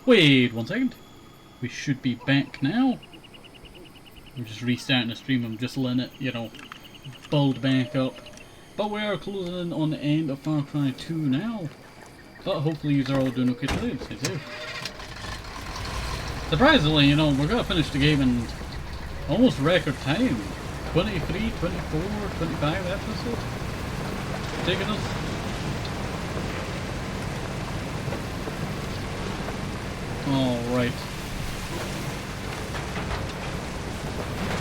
Wait 1 second. We should be back now. I'm just restarting the stream. I'm just letting it, you know, build back up. But we are closing in on the end of Far Cry 2 now. But hopefully you are all doing okay today. Stay safe. Surprisingly, you know, we're gonna finish the game in almost record time. 23, 24, 25 episodes. Taking us. Alright.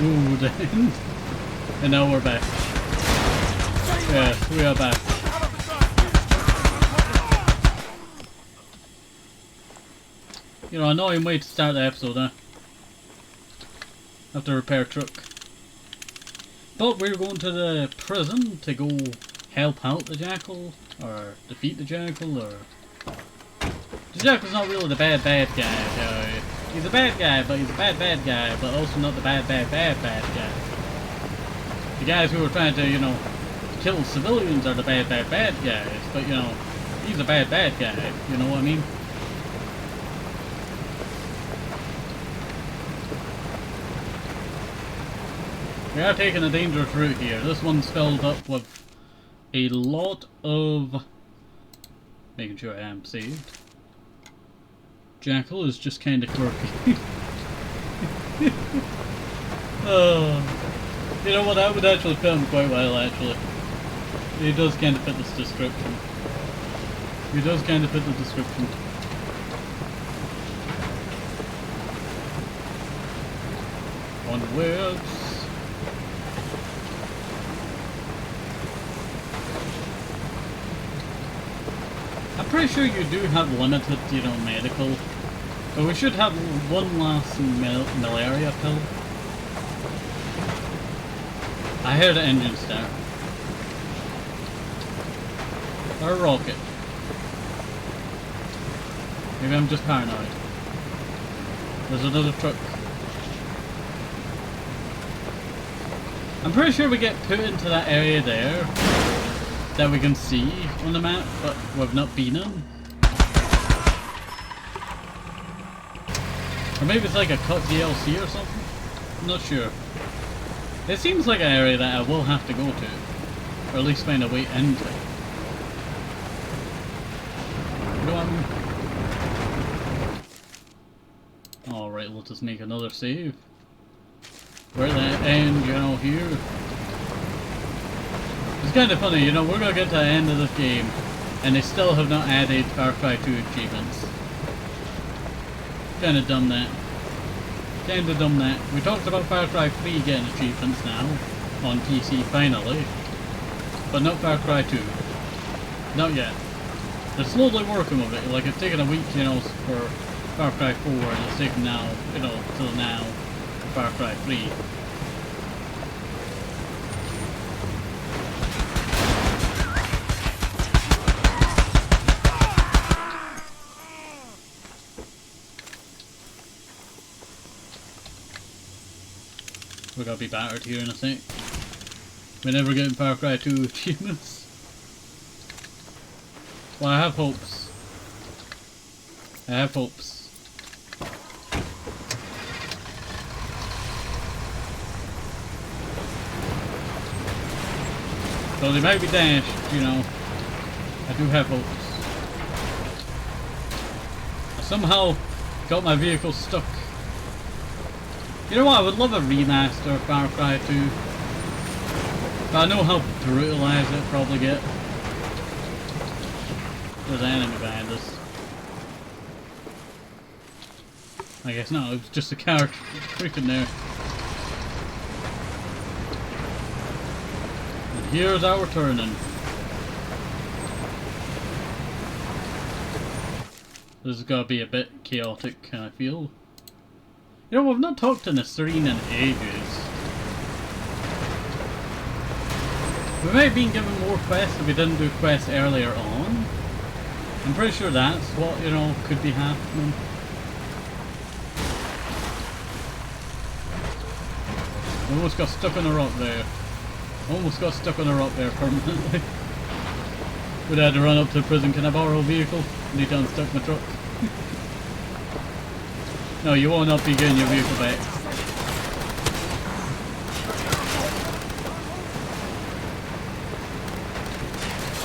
Ooh, the end. And now we're back. Yes, we are back. You know, annoying way to start the episode, huh? Have to repair a truck. But we're going to the prison to go help out the Jackal, or defeat the Jackal, or... The Jackal's not really the bad guy. He's a bad guy, but he's a bad guy, but also not the bad guy. The guys who are trying to, you know, kill civilians are the bad guys, but, you know, he's a bad guy, you know what I mean? We are taking a dangerous route here. This one's filled up with a lot of... Making sure I am saved. Jackal is just kind of quirky. Oh, you know what? That would actually fit him quite well, actually. He does kind of fit this description. He does kind of fit the description. Onwards. I'm pretty sure you do have limited, you know, medical. But we should have one last malaria pill. I heard an engine start. Or a rocket. Maybe I'm just paranoid. There's another truck. I'm pretty sure we get put into that area there that we can see on the map, but we've not been in. Or maybe it's like a cut DLC or something? I'm not sure. It seems like an area that I will have to go to. Or at least find a way into. You know what I mean? Alright, let's just make another save. Where that end, you know, here. It's kind of funny, you know, we're gonna get to the end of this game, and they still have not added Far Cry 2 achievements. Kinda dumb that. Kinda dumb that. We talked about Far Cry 3 getting achievements now, on PC finally, but not Far Cry 2. Not yet. They're slowly working with it, like it's taken a week, you know, for Far Cry 4, and it's taken now, you know, till now, for Far Cry 3. We're gonna be battered here in a sec. We're never getting Far Cry 2 achievements. Well, I have hopes. I have hopes. So they might be dashed, you know. I do have hopes. I somehow got my vehicle stuck. You know what, I would love a remaster of Far Cry 2. But I know how brutalized it'll probably get. There's an enemy behind us. I guess not, it was just a car freaking there. And here's our turning. This is gonna be a bit chaotic, I feel. You know, we've not talked to Nasreen in ages. We might have been given more quests if we didn't do quests earlier on. I'm pretty sure that's what, you know, could be happening. Almost got stuck on a rock there. Almost got stuck on a rock there permanently. Would have had to run up to the prison. Can I borrow a vehicle? I need to unstuck my truck. No, you will not be getting your vehicle back.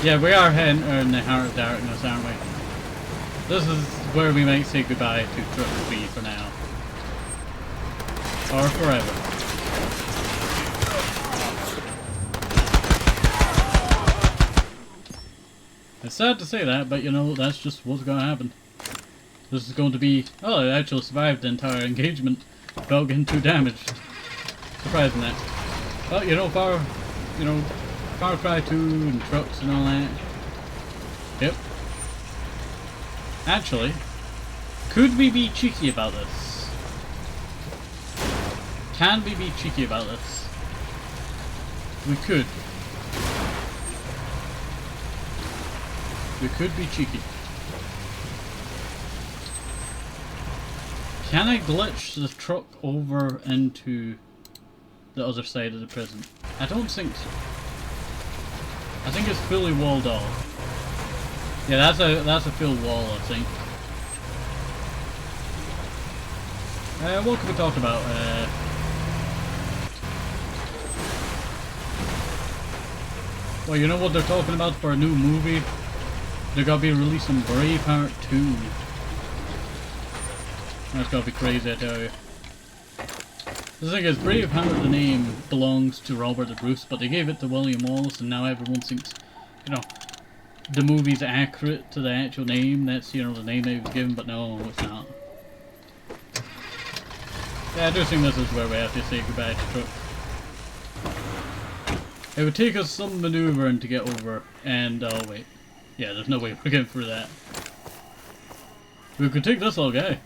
Yeah, we are heading in the heart of darkness, aren't we? This is where we might say goodbye to Triple B for now. Or forever. It's sad to say that, but you know, that's just what's gonna happen. This is going to be... Oh, it actually survived the entire engagement without getting too damaged. Surprising that. But you know, Far Cry 2 and trucks and all that. Yep. Actually, could we be cheeky about this? Can we be cheeky about this? We could. We could be cheeky. Can I glitch the truck over into the other side of the prison? I don't think so. I think it's fully walled off. Yeah, that's a full wall, I think. What can we talk about? Well, you know what they're talking about for a new movie? They're gonna be releasing Braveheart 2. That's gotta be crazy, I tell you. The thing is, Braveheart, the name belongs to Robert the Bruce, but they gave it to William Wallace, and now everyone thinks, you know, the movie's accurate to the actual name. That's, you know, the name they was given, but no, it's not. Yeah, I do think this is where we have to say goodbye to Truck. It would take us some maneuvering to get over, and, oh wait. Yeah, there's no way we're getting through that. We could take this little guy.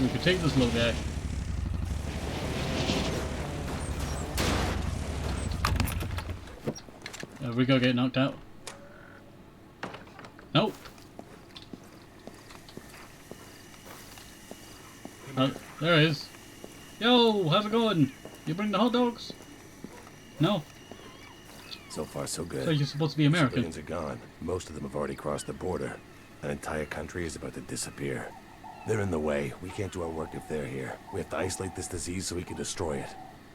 We could take this little guy. We go get knocked out. Nope. There he is. Yo, how's it going? You bring the hot dogs? No. So far, so good. So you're supposed to be American. Civilians are gone. Most of them have already crossed the border. An entire country is about to disappear. They're in the way. We can't do our work if they're here. We have to isolate this disease so we can destroy it.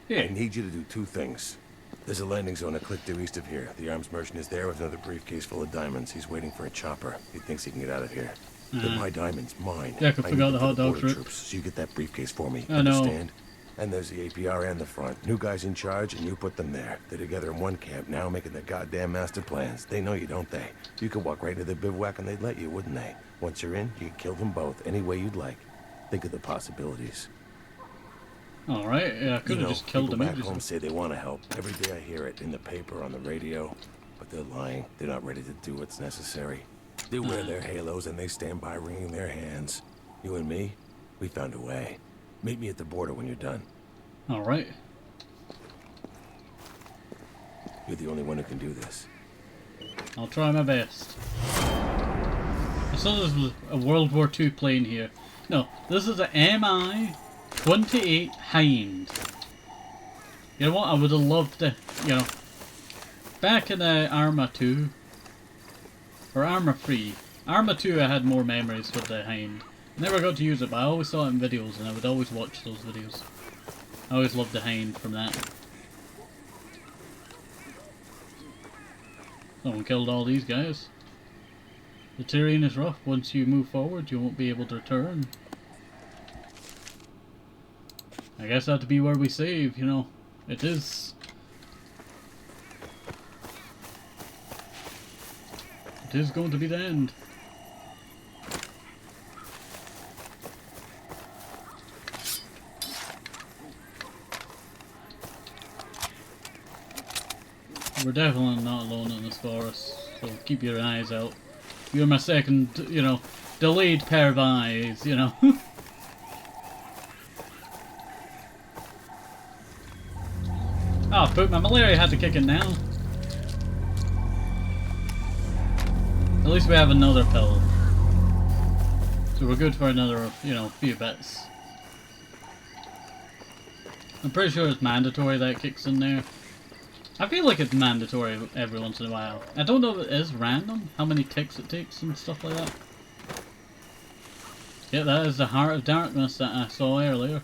Yeah. I need you to do two things. There's a landing zone a click due east of here. The arms merchant is there with another briefcase full of diamonds. He's waiting for a chopper. He thinks he can get out of here. They're my diamonds, mine. Yeah, I could forget the hot dog troops. So you get that briefcase for me. I know. Understand? And there's the APR and the front. New guys in charge, and you put them there. They're together in one camp now, making their goddamn master plans. They know you, don't they? You could walk right into their bivouac and they'd let you, wouldn't they? Once you're in, you could kill them both any way you'd like. Think of the possibilities. Alright, yeah, I could have just killed them. People back home say they want to help. Every day I hear it in the paper, on the radio. But they're lying. They're not ready to do what's necessary. They wear their halos and they stand by wringing their hands. You and me, we found a way. Meet me at the border when you're done. Alright. You're the only one who can do this. I'll try my best. I saw this was a World War II plane here. No, this is a Mi-28 Hind. You know what, I would have loved to, you know, back in Arma 2, or Arma 3. Arma 2 I had more memories with the Hind. Never got to use it, but I always saw it in videos and I would always watch those videos. I always loved the Hind from that. Someone killed all these guys. The terrain is rough. Once you move forward, you won't be able to return. I guess that to be where we save, you know. It is. It is going to be the end. We're definitely not alone in this forest, so keep your eyes out. You're my second, you know, delayed pair of eyes, you know. Oh, poop, my malaria had to kick in now. At least we have another pill. So we're good for another, you know, few bits. I'm pretty sure it's mandatory that it kicks in there. I feel like it's mandatory every once in a while. I don't know if it is random, how many ticks it takes and stuff like that. Yeah, that is the heart of darkness that I saw earlier.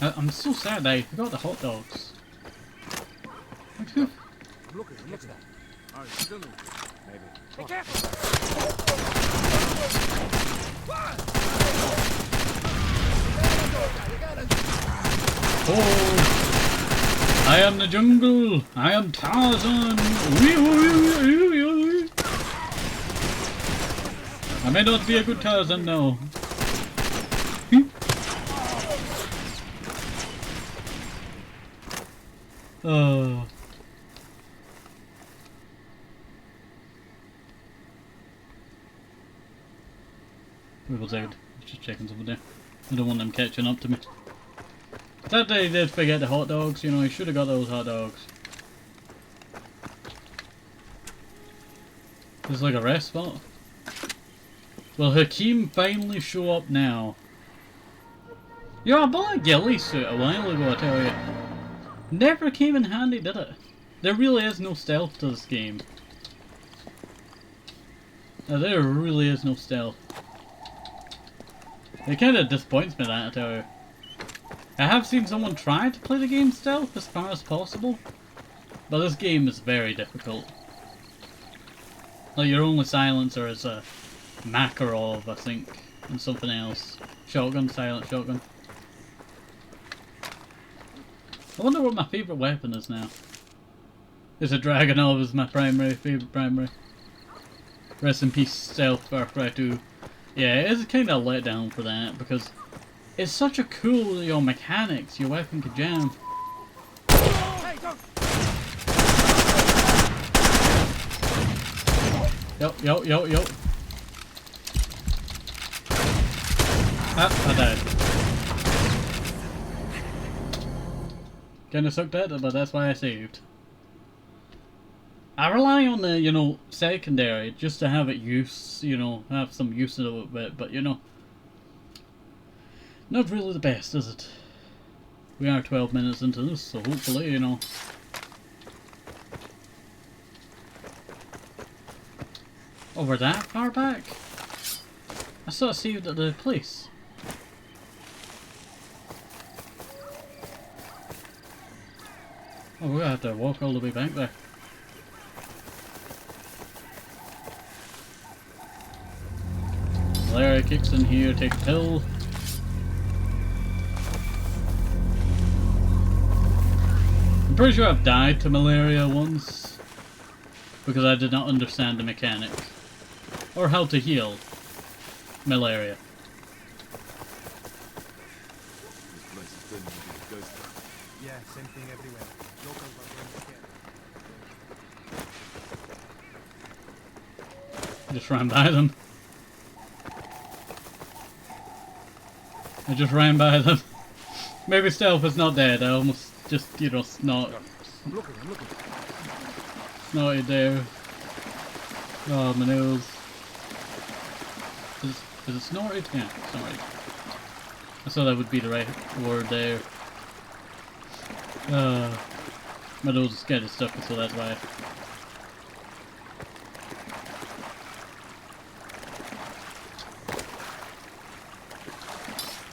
I'm so sad that I forgot the hot dogs. I'm looking at that. Alright, still maybe. Be careful! Oh! I am the jungle! I am Tarzan! I may not be a good Tarzan now. Oh. Wait a second. Just checking something there. I don't want them catching up to me. That day did forget the hot dogs, you know, I should have got those hot dogs. This is like a rest spot. Will Hakeem finally show up now? Yo, I bought a ghillie suit a while ago, I tell you. Never came in handy, did it? There really is no stealth to this game. Now, there really is no stealth. It kind of disappoints me, that, I tell you. I have seen someone try to play the game stealth as far as possible, but this game is very difficult. Like, your only silencer is a Makarov, I think, and something else. Shotgun, silent shotgun. I wonder what my favourite weapon is now. Is a Dragonov is my favourite primary. Rest in peace, Stealth Far Cry 2. Yeah, it is kind of a letdown for that, because it's such a cool, you know, mechanics. Your weapon could jam. Yo. Ah, I died. Kinda sucked at it, but that's why I saved. I rely on the, you know, secondary just to have it use, you know, have some use of it, but you know, not really the best, is it? We are 12 minutes into this, so hopefully, you know. Oh, we're that far back? I saw it saved at the place. Oh, we're gonna have to walk all the way back there. Malaria kicks in here, take a pill. I'm pretty sure I've died to malaria once, because I did not understand the mechanic, or how to heal malaria. Yeah, same thing everywhere. Locals are going to Just ran by them. I just ran by them. Maybe Stealth is not dead. I almost just, you know, I'm looking. snorted there. Oh, my nose. Is it snorted? Yeah, snorted. I thought that would be the right word there. My nose is kind of stuck, so that's why.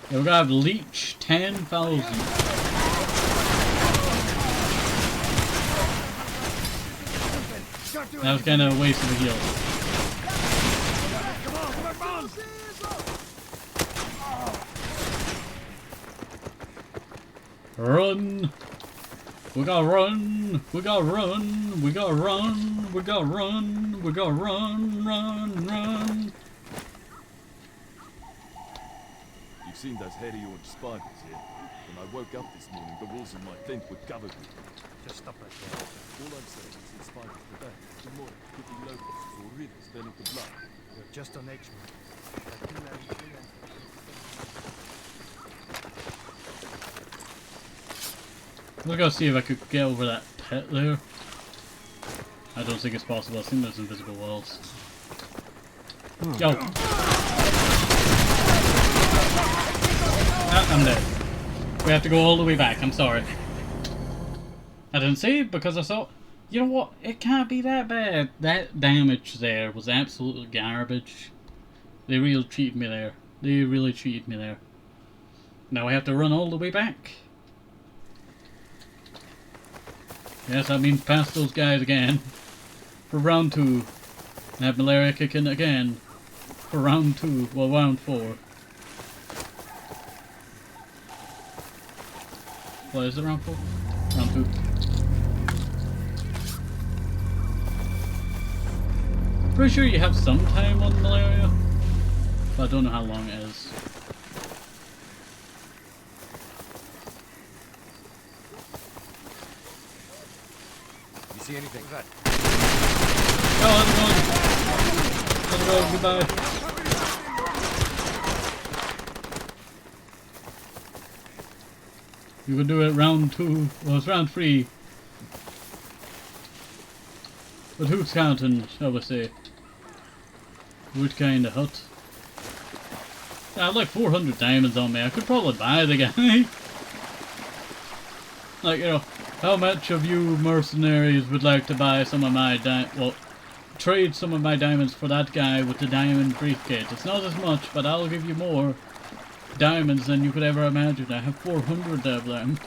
Yeah, we're gonna have Leech 10,000. That was kind of a waste of a heal. Run! We gotta run! We gotta run! We gotta run! We gotta run! We gotta run! You've seen those hairy orange spiders here. When I woke up this morning, the walls of my tent were covered with them. Just stop right there. All I'm saying is that spiders today, tomorrow, could be locusts or rivers turning to blood. You're just on edge, man. Let's go see if I could get over that pit there. I don't think it's possible. I think there's invisible walls. Yo! Ah, I'm dead. We have to go all the way back. I'm sorry. I didn't save because I saw... You know what? It can't be that bad. That damage there was absolutely garbage. They really cheated me there. They really cheated me there. Now I have to run all the way back. Yes, that means past those guys again. For round 2. And have malaria kick in again. For round 2. Well, round 4. What is it, round 4? Round 2. Pretty sure you have some time on malaria. But I don't know how long it is. You see anything? Good. Oh, let's go. Goodbye. You can do it round 2. Well, it's round 3. But who's counting, shall we say? What kind of hut? I have like 400 diamonds on me. I could probably buy the guy. Like, you know, how much of you mercenaries would like to buy some of my trade some of my diamonds for that guy with the diamond briefcase? It's not as much, but I'll give you more diamonds than you could ever imagine. I have 400 of them.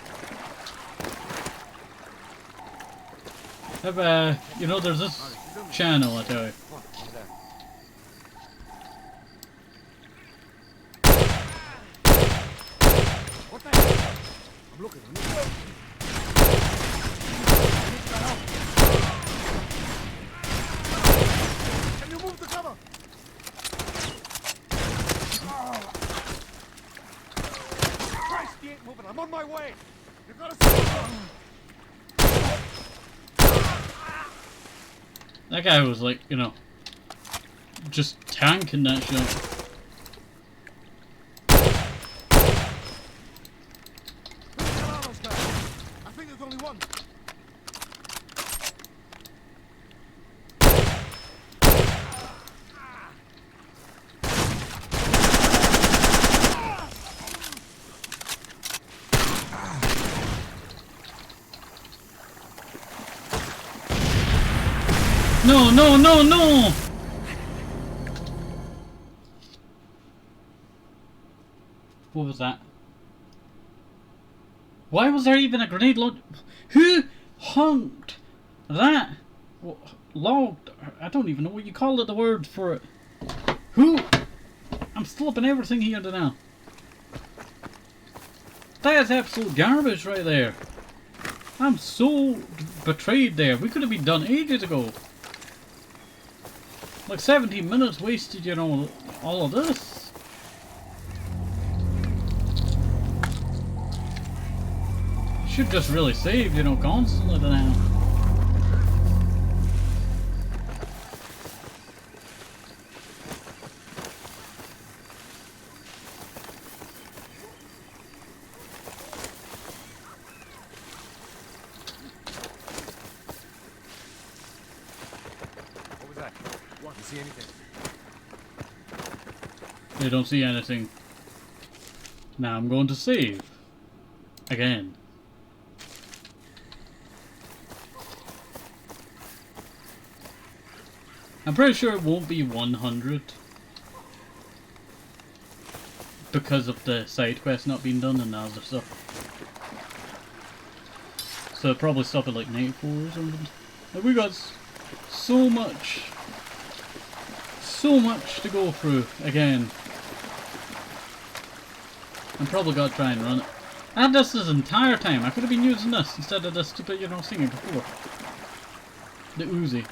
You know, there's this channel, I tell you. What the hell? I'm looking. Can you move the cover? Christ, he ain't moving. I'm on my way. You gotta see. That guy was like, you know, just tanking that shit. I think there's only one. No, no, no, no! What was that? Why was there even a grenade launch? Who honked that? Logged? I don't even know what you call it, the word for it. Who? I'm flipping everything here to now. That is absolute garbage right there. I'm so betrayed there. We could have been done ages ago. Like 17 minutes wasted, you know, all of this. Should just really save, you know, constantly now. What was that? What? You see anything? They don't see anything. Now I'm going to save. Again. I'm pretty sure it won't be 100. Because of the side quest not being done and the other stuff. So it'll probably stop at like 94 or something. Like we got so much to go through again. I'm probably gonna try and run it. I had this entire time. I could have been using this instead of this stupid, you know, thingy before. The Uzi.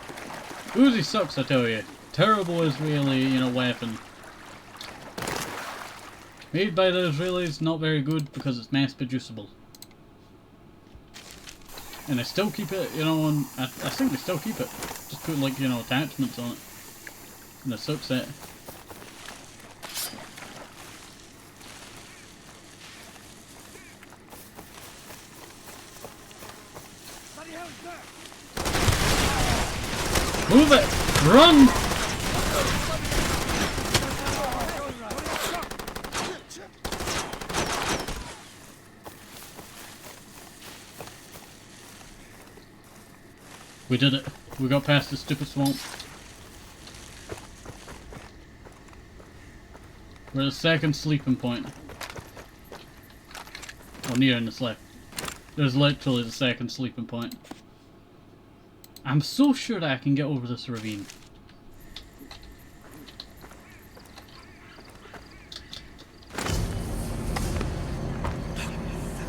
Uzi sucks, I tell you. Terrible Israeli, you know, weapon. Made by the Israelis, not very good because it's mass producible. And they still keep it, you know, on. I think they still keep it. Just put like, you know, attachments on it. And the subset. Move it! Run! We did it. We got past the stupid swamp. We're at the second sleeping point. Oh, nearing the sleep. There's literally the second sleeping point. I'm so sure that I can get over this ravine.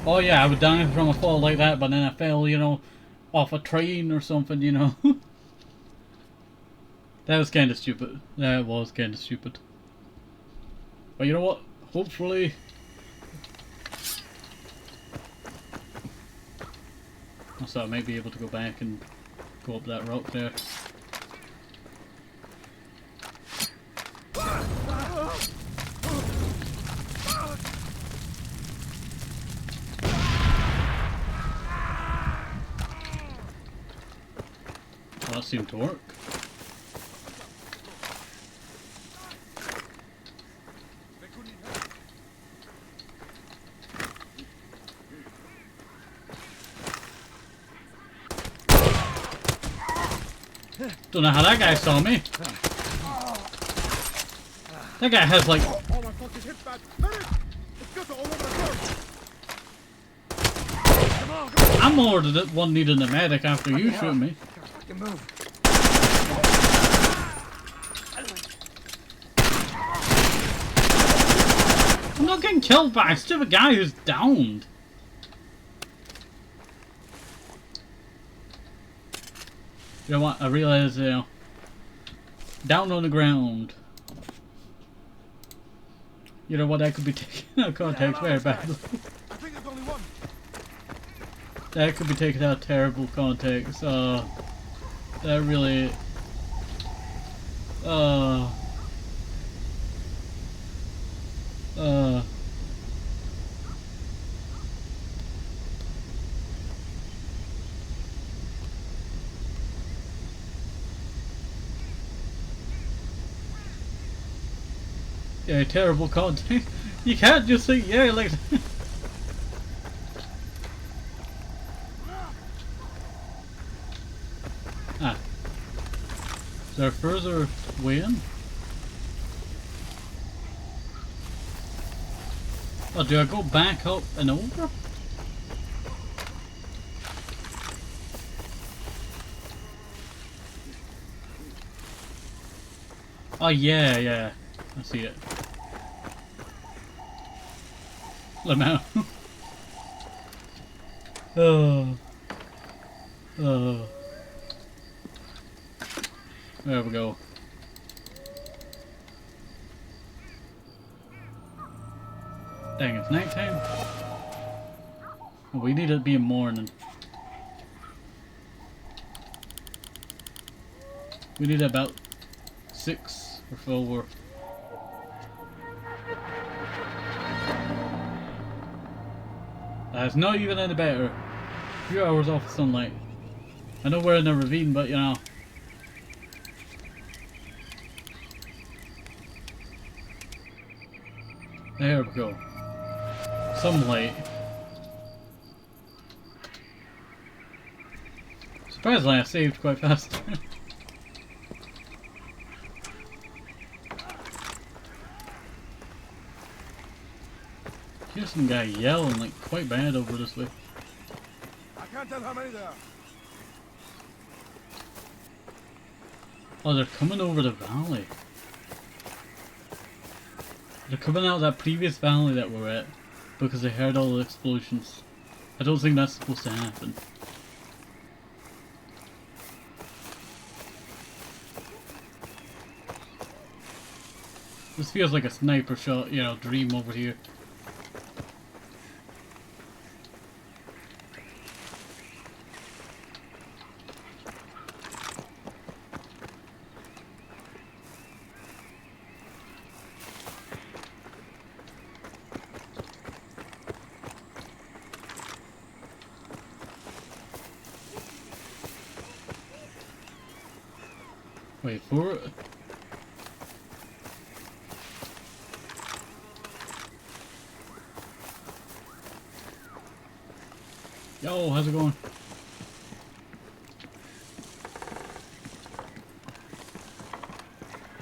Oh yeah, I was dying from a fall like that, but then I fell, you know, off a train or something, you know. That was kind of stupid. That was kind of stupid. But you know what? Hopefully... So I might be able to go back and go up that rock there. Well, that seemed to work. Don't know how that guy saw me. That guy has like... Oh my fucking hip's bad. Medic! It's got all over the floor. Come on, come on. I'm more the one needing a medic after you shoot me. Fucking move. I'm not getting killed by a stupid guy who's downed. You know what? I realize, you know, down on the ground. You know what? That could be taken out of context very badly. I think there's only one. That could be taken out of terrible context. That really. Yeah, terrible content. You can't just say yeah like that. Ah. Is there a further way in? Oh, do I go back up and over? Oh yeah, yeah. I see it. Let me out. Oh. Oh. There we go. Dang, it's nighttime. Oh, we need it to be a morning. We need about 6 or 4. That's not even any better. A few hours off of sunlight. I know we're in a ravine, but you know. There we go. Some light. Surprisingly, I saved quite fast. Here's some guy yelling like quite bad over this way. I can't tell how many there are. Oh, they're coming over the valley. They're coming out of that previous valley that we're at because they heard all the explosions. I don't think that's supposed to happen. This feels like a sniper shot, you know, dream over here. Wait for it. Yo, how's it going?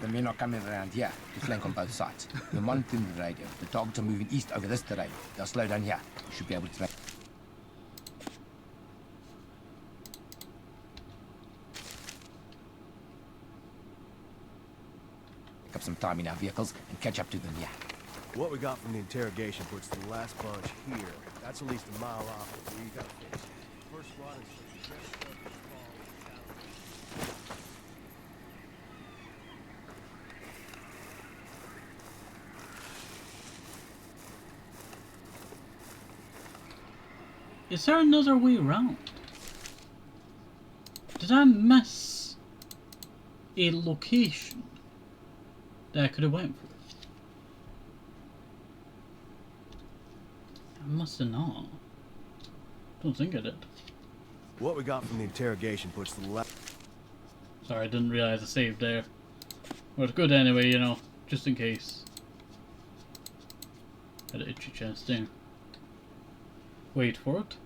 The men are coming around here to flank on both sides. We're monitoring the radio. The dogs are moving east over this terrain. They'll slow down here. We should be able to make... Pick up some time in our vehicles and catch up to them here. What we got from the interrogation puts the last bunch here. That's at least a mile off. We got to face. First squad is just Is there another way around? Did I miss a location that I could have went for? I must have not. Don't think I did. What we got from the interrogation puts the last... Sorry, I didn't realize I saved there. Well, it's good anyway, you know, just in case. Had an itchy chest there. Wait for it.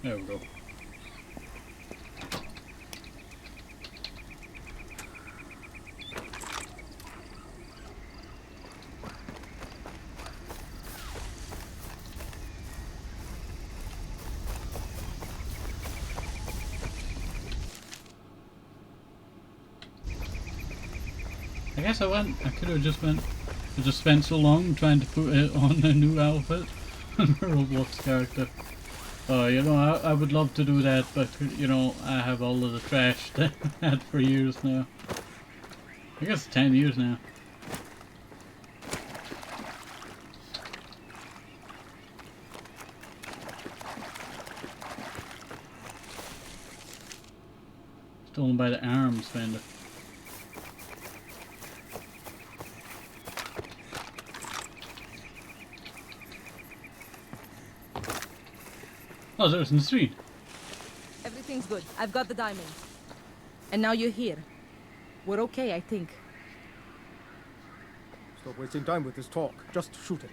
There we go. I guess I could have just spent so long trying to put it on a new outfit on a Roblox character. You know, I would love to do that, but you know, I have all of the trash that I had for years now. I guess 10 years now. Stolen by the arms vendor. Oh, there's in the street. Everything's good. I've got the diamond. And now you're here. We're okay, I think. Stop wasting time with this talk. Just shoot him.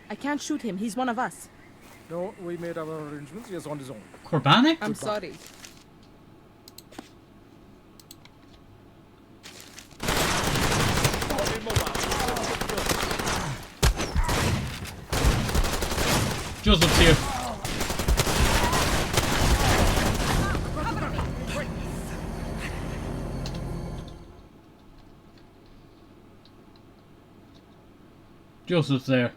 I can't shoot him. He's one of us. No, we made our arrangements. He is on his own. Corbanic? I'm sorry. Joseph's here. Joseph's there.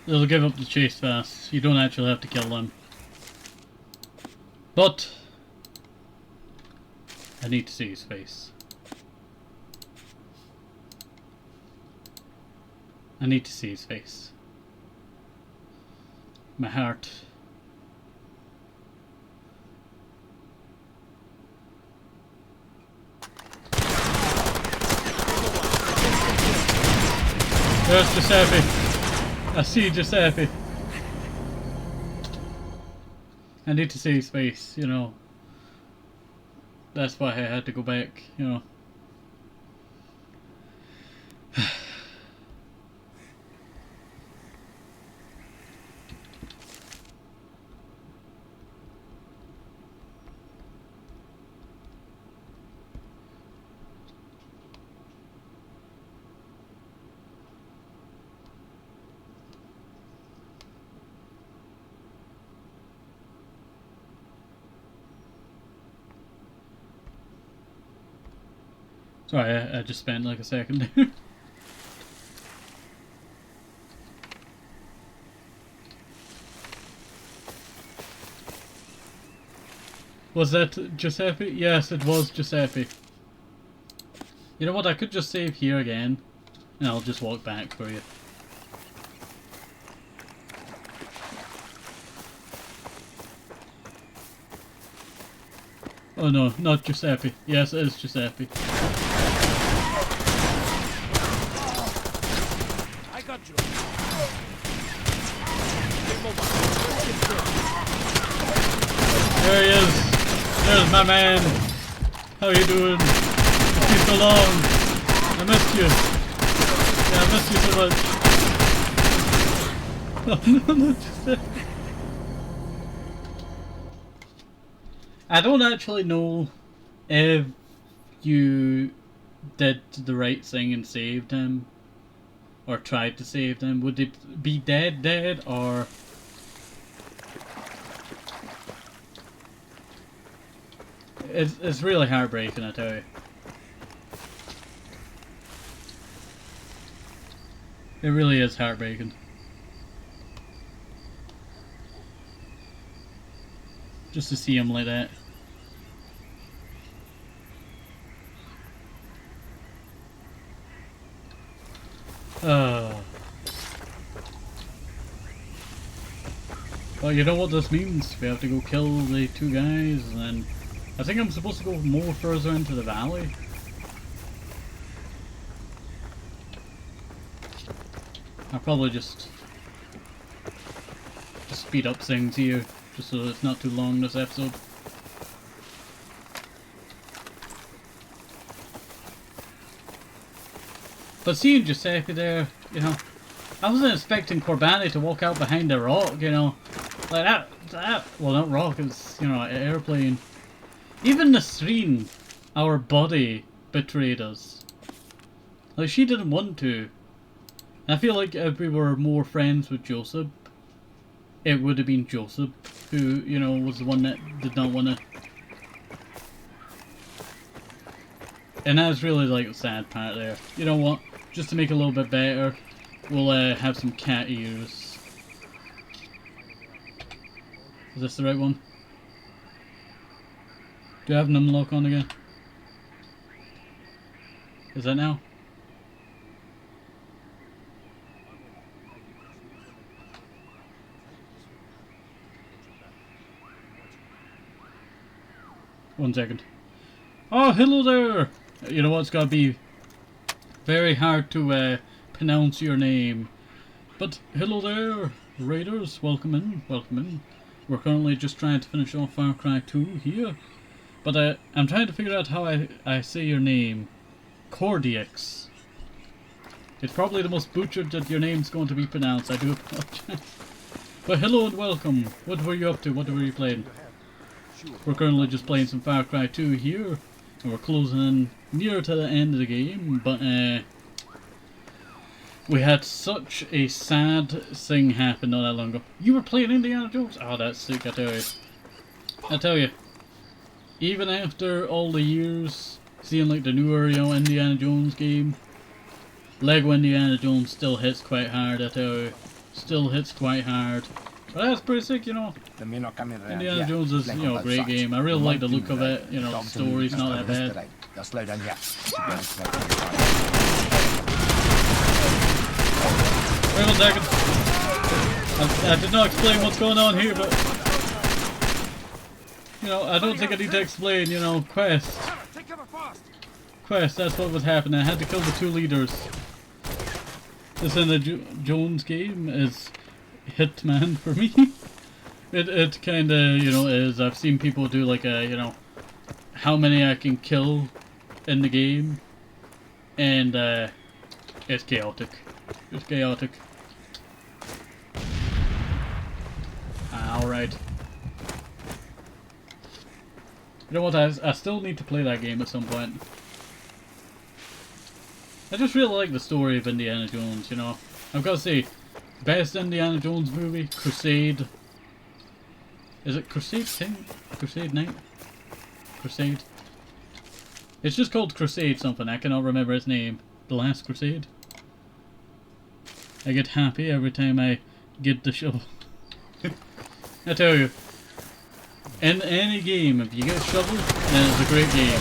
They'll give up the chase fast. You don't actually have to kill them. But I need to see his face. I need to see his face. My heart. There's Giuseppe. I see Giuseppe. I need to see his face, you know. That's why I had to go back, you know. Sorry, I just spent like a second. Was that Giuseppe? Yes, it was Giuseppe. You know what, I could just save here again, and I'll just walk back for you. Oh no, not Giuseppe. Yes, it is Giuseppe. I got you. There he is. There's my man. How you doing? It's been so long. I missed you. Yeah, I missed you so much. Oh no, not Giuseppe. I don't actually know if you did the right thing and saved him, or tried to save them. Would they be dead, or... It's really heartbreaking, I tell you. It really is heartbreaking. Just to see him like that. Well, you know what this means. We have to go kill the two guys, and then I think I'm supposed to go more further into the valley. I'll probably just speed up things here, just so it's not too long this episode. But seeing Giuseppe there, you know, I wasn't expecting Corbani to walk out behind a rock, you know, like that. Well, not rock, it's, you know, an airplane. Even Nasreen, our buddy, betrayed us. Like, she didn't want to. I feel like if we were more friends with Joseph, it would have been Joseph who, you know, was the one that did not want to. And that's really, like, the sad part there. You know what? Just to make it a little bit better, we'll have some cat ears. Is this the right one? Do I have an unlock on again? Is that now? One second. Oh, hello there! You know what, it's gotta be very hard to pronounce your name. But hello there, raiders, welcome in, welcome in. We're currently just trying to finish off Far Cry 2 here. But I'm trying to figure out how I say your name. Cordiax. It's probably the most butchered that your name's going to be pronounced, I do apologize. But hello and welcome. What were you up to? What were you playing? We're currently just playing some Far Cry 2 here. And we're closing in near to the end of the game. But we had such a sad thing happen not that long ago. You were playing Indiana Jones? Oh, that's sick, I tell you. I tell you. Even after all the years, seeing like the newer, you know, Indiana Jones game, Lego Indiana Jones still hits quite hard, I tell you. Still hits quite hard. But that's pretty sick, you know. Indiana Jones is, you know, a great game. I really like the look of it, you know, the story's not that bad. They'll slow down here. Wait 1 second. I did not explain what's going on here, but... You know, I don't think I need to explain, you know, quest. Quest, that's what was happening. I had to kill the two leaders. This in the Jones game is Hitman for me. It kinda, you know, is. I've seen people do like a, you know, how many I can kill in the game. And, it's chaotic. It's chaotic. Alright. You know what, I still need to play that game at some point. I just really like the story of Indiana Jones, you know. I've got to say, best Indiana Jones movie, Crusade. Is it Crusade King? Crusade Knight? Crusade? It's just called Crusade something, I cannot remember its name. The Last Crusade? I get happy every time I get the shovel. I tell you, in any game, if you get shoveled, then it's a great game.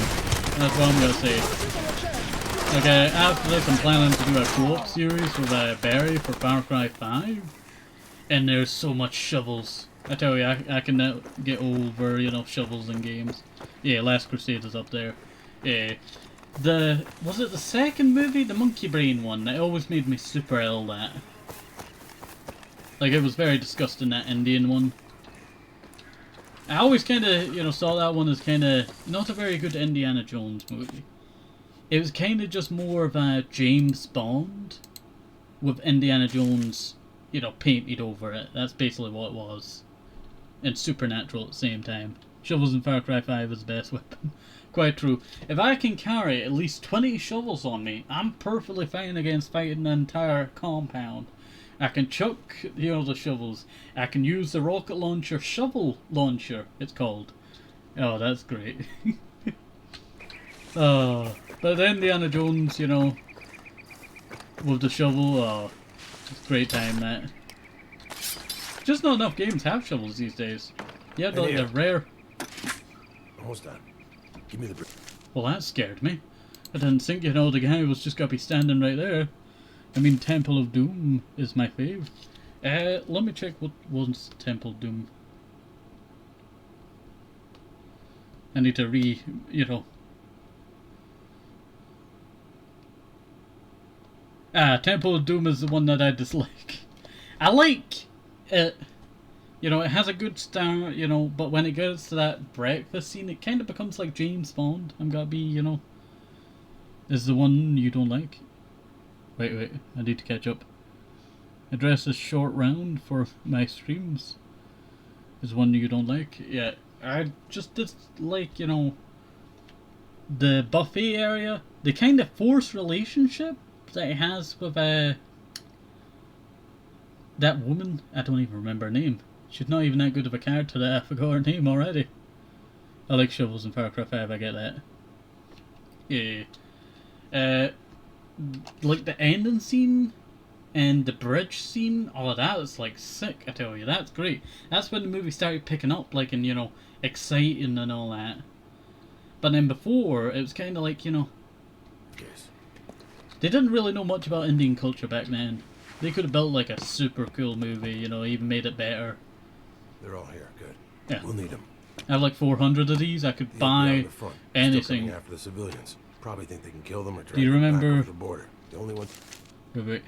That's what I'm gonna say. Okay, after this I'm planning to do a co-op series with Barry for Far Cry 5. And there's so much shovels. I tell you, I can now get over, you know, shovels in games. Yeah, Last Crusade is up there. Yeah. Was it the second movie? The monkey brain one. It always made me super ill, that. Like, it was very disgusting, that Indian one. I always kind of, you know, saw that one as kind of not a very good Indiana Jones movie. It was kind of just more of a James Bond with Indiana Jones, you know, painted over it. That's basically what it was. And supernatural at the same time. Shovels in Far Cry 5 is the best weapon. Quite true. If I can carry at least 20 shovels on me, I'm perfectly fine against fighting an entire compound. I can chuck, you know, the shovels. I can use the rocket launcher, shovel launcher, it's called. Oh, that's great. Oh, but then Indiana Jones, you know, with the shovel, oh, it's a great time, that. Just not enough games have shovels these days. Yeah, they're rare. Almost done. Give me the... Well, that scared me. I didn't think, you know, the guy was just gonna be standing right there. I mean, Temple of Doom is my fave. Let me check what was Temple of Doom. I need to you know. Temple of Doom is the one that I dislike. I like it. You know, it has a good start, you know, but when it gets to that breakfast scene, it kind of becomes like James Bond. I'm gonna be, you know. Is the one you don't like? Wait, I need to catch up. Address is short round for my streams. Is one you don't like? Yeah, I just dislike, you know, the buffet area. The kind of forced relationship that it has with that woman. I don't even remember her name. She's not even that good of a character that I forgot her name already. I like shovels in Far Cry 5, I get that. Yeah. Like the ending scene and the bridge scene, oh, that is like sick, I tell you. That's great. That's when the movie started picking up, like, and, you know, exciting and all that. But then before, it was kind of like, you know, Yes. they didn't really know much about Indian culture back then. They could have built like a super cool movie, you know, even made it better. They're all here. Good. Yeah. We'll need them. I have like 400 of these. I could The buy on the front. Still anything. coming after the civilians. Probably think they can kill them or drag Do you them back remember- over the border. The only one... Wait.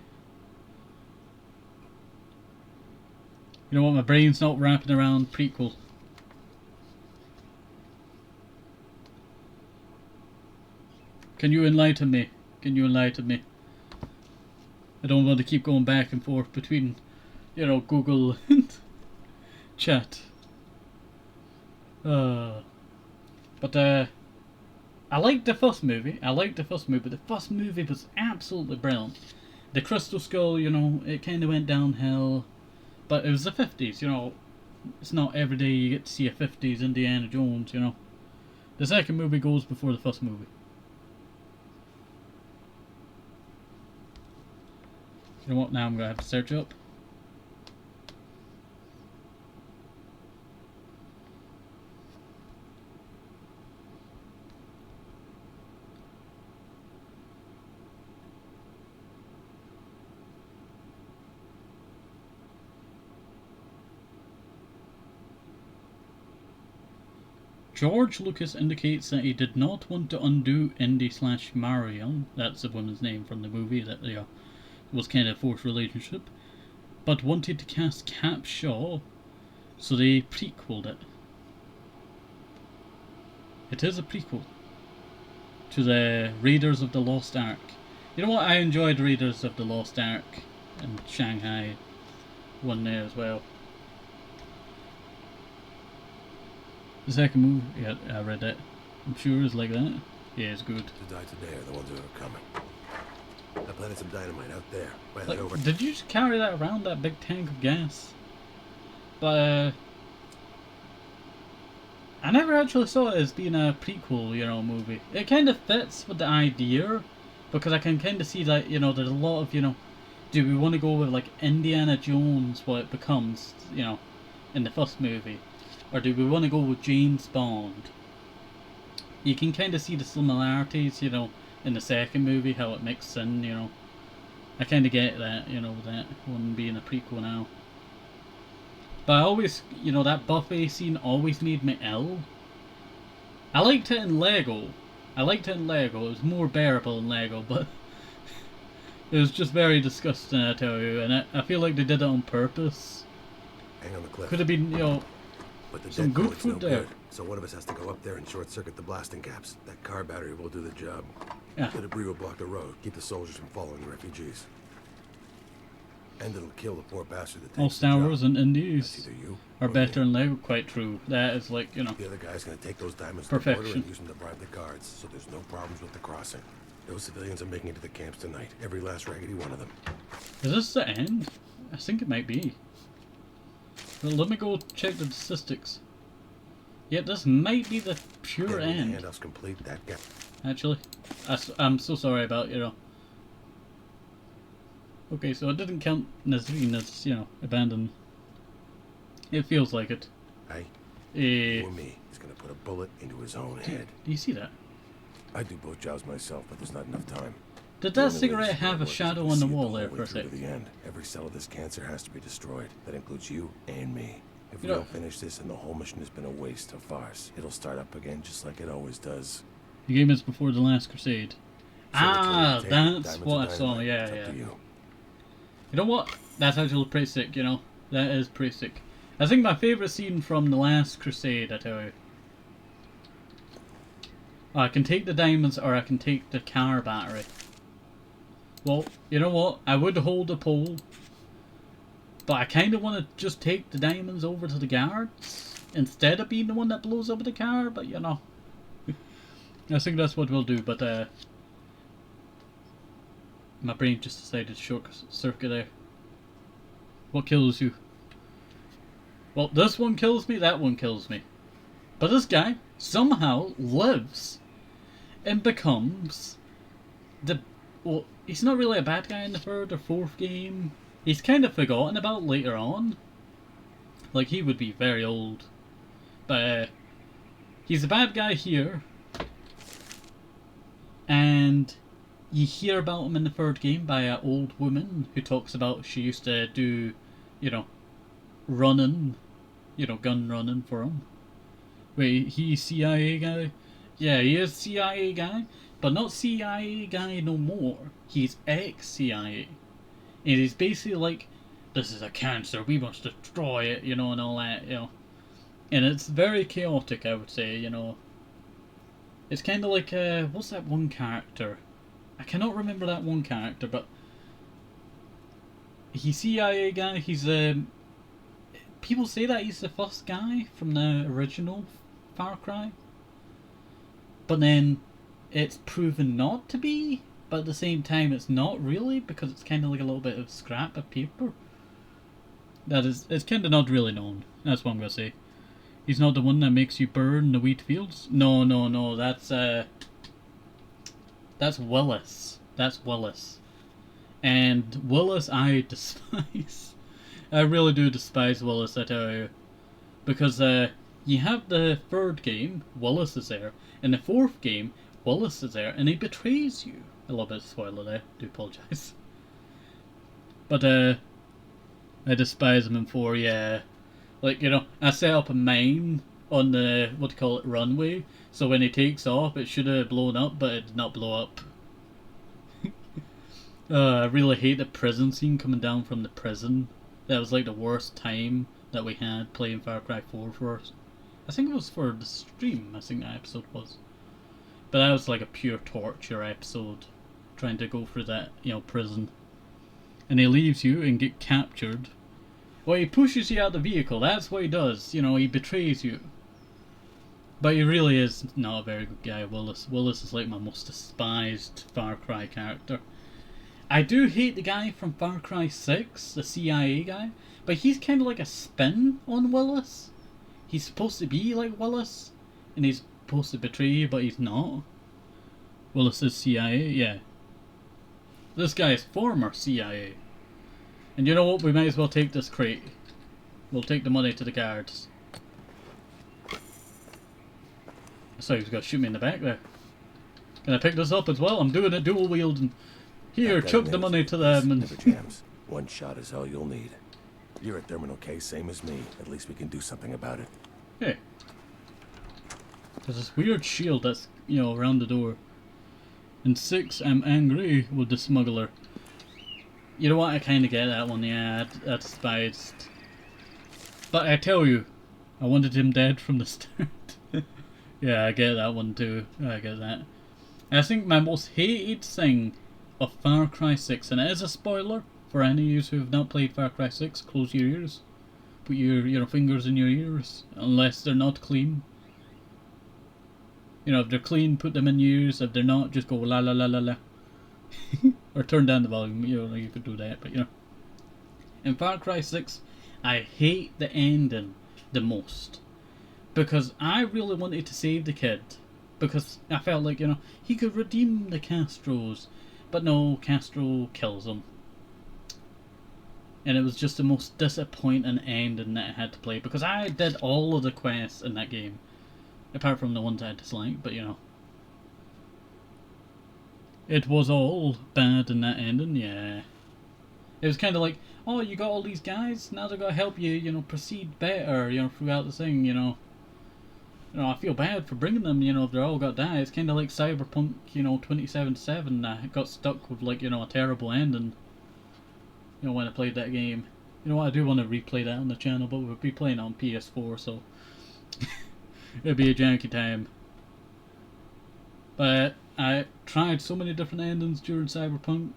You know what? My brain's not wrapping around prequel. Can you enlighten me? Can you enlighten me? I don't want to keep going back and forth between, you know, Google and chat. But I liked the first movie. The first movie was absolutely brilliant. The Crystal Skull, you know, it kind of went downhill. But it was the 50s, you know. It's not every day you get to see a 50s Indiana Jones, you know. The second movie goes before the first movie. You know what, now I'm going to have to search up. George Lucas indicates that he did not want to undo Indy/Marion, that's the woman's name from the movie, that was kind of a forced relationship, but wanted to cast Cap Shaw, so they prequeled it. It is a prequel to the Raiders of the Lost Ark. You know what, I enjoyed Raiders of the Lost Ark and Shanghai one there as well. The second movie, yeah, I read that. I'm sure it's like that. Yeah, it's good. To die today are the ones who are coming. I planted some dynamite out there. By Like, that over... did you just carry that around, that big tank of gas? But I never actually saw it as being a prequel, you know, movie. It kind of fits with the idea, because I can kind of see that, you know, there's a lot of, you know, do we want to go with like Indiana Jones, what it becomes, you know, in the first movie? Or do we want to go with James Bond? You can kind of see the similarities, you know, in the second movie, how it mixes in, you know. I kind of get that, you know, that one being a prequel now. But I always, you know, that buffet scene always made me ill. I liked it in Lego. It was more bearable in Lego, but it was just very disgusting, I tell you. And I feel like they did it on purpose. Hang on the cliff. Could have been, you know, But the some dead good board's food no there. good, so one of us has to go up there and short-circuit the blasting caps. That car battery will do the job. Yeah. The debris will block the road, keep the soldiers from following the refugees. And it'll kill the poor bastard that takes all the Star job. Wars and That's indies either you are or better me. in Lego. Quite true. That is like, you know, The other guy's gonna take those diamonds to the border perfection. and use them to bribe the guards, so there's no problems with the crossing. Those civilians are making it to the camps tonight. Every last raggedy one of them. Is this the end? I think it might be. Well, let me go check the statistics. Yeah, this might be the pure And when end. the handoff's complete, that guy. Actually, I'm so sorry about, you know. Okay, so it didn't count Nazreen as, you know, abandoned. It feels like it. Hey, Eh, or me. He's gonna put a bullet into his own head. do you see that? I do both jobs myself, but there's not enough time. Did The that only way this cigarette is gonna have a work is if shadow we on the see it wall whole there way for a through sec? to the end. Every cell of this cancer has to be destroyed. That includes you and me. If we You know- don't finish this, and the whole mission has been a waste, a farce. It'll start up again just like it always does. The game is before the last crusade. So Ah, it's like, that's diamonds what or I saw. dynamite, Yeah, it's up yeah. to you. You know what? That's actually pretty sick, you know. That is pretty sick. I think my favourite scene from The Last Crusade, I tell you. I can take the diamonds or I can take the car battery. Well, you know what? I would hold a pole. But I kind of want to just take the diamonds over to the guards. Instead of being the one that blows up the car, but you know. I think that's what we'll do, but my brain just decided to short circuit there. What kills you? Well, this one kills me, that one kills me. But this guy somehow lives and becomes the... Well, he's not really a bad guy in the third or fourth game. He's kind of forgotten about later on. Like, he would be very old. But he's a bad guy here. And you hear about him in the third game by an old woman who talks about she used to do, you know, running, you know, gun running for him. Wait, he's CIA guy? Yeah, he is CIA guy, but not CIA guy no more. He's ex-CIA. And he's basically like, this is a cancer, we must destroy it, you know, and all that, you know. And it's very chaotic, I would say, you know. It's kind of like, what's that one character? I cannot remember that one character, but he's CIA guy, he's, people say that he's the first guy from the original Far Cry. But then, it's proven not to be, but at the same time it's not really, because it's kind of like a little bit of scrap of paper. That is, it's kind of not really known, that's what I'm going to say. He's not the one that makes you burn the wheat fields? No, no, no, that's Willis. That's Willis. And Willis I despise. I really do despise Willis, I tell you. Because you have the third game, Willis is there. In the fourth game, Willis is there, and he betrays you. A little bit of spoiler there, do apologise. But I despise him in 4, yeah. Like, you know, I set up a mine on the, what do you call it, runway. So when he takes off, it should have blown up, but it did not blow up. I really hate the prison scene coming down from the prison. That was like the worst time that we had playing Far Cry 4 for us. I think it was for the stream, I think that episode was. But that was like a pure torture episode. Trying to go through that, you know, prison. And he leaves you and get captured. Well, he pushes you out the vehicle, that's what he does. You know, he betrays you. But he really is not a very good guy, Willis. Willis is like my most despised Far Cry character. I do hate the guy from Far Cry 6, the CIA guy. But he's kind of like a spin on Willis. He's supposed to be like Willis. And he's supposed to betray you, but he's not. Willis is CIA, yeah. This guy is former CIA. And you know what? We might as well take this crate. We'll take the money to the guards. Sorry, he's got to shoot me in the back there. Can I pick this up as well? I'm doing a dual wielding. Here, That guy chuck the nails money it. to them. Never jams. One shot is all you'll need. You're a terminal case, same as me. At least we can do something about it. Hey. There's this weird shield that's, you know, around the door. And 6, I'm angry with the smuggler. You know what, I kinda get that one, yeah, that's despised. But I tell you, I wanted him dead from the start. Yeah, I get that one too, I get that. I think my most hated thing of Far Cry 6, and it is a spoiler for any of you who have not played Far Cry 6, close your ears. Put your fingers in your ears, unless they're not clean. You know, if they're clean, put them in your ears. If they're not, just go la la la la la. Or turn down the volume, you know, you could do that, but you know. In Far Cry 6, I hate the ending the most. Because I really wanted to save the kid. Because I felt like, you know, he could redeem the Castros. But no, Castro kills him. And it was just the most disappointing ending that I had to play. Because I did all of the quests in that game. Apart from the ones I disliked, but you know. It was all bad in that ending, yeah. It was kind of like, oh, you got all these guys, now they're going to help you, you know, proceed better, you know, throughout the thing, you know. You know, I feel bad for bringing them, you know, if they're all got to die. It's kind of like Cyberpunk, you know, 2077. I got stuck with, like, you know, a terrible ending. You know, when I played that game. You know what, I do want to replay that on the channel, but we'll be playing it on PS4, so... It'd be a janky time. But I tried so many different endings during Cyberpunk.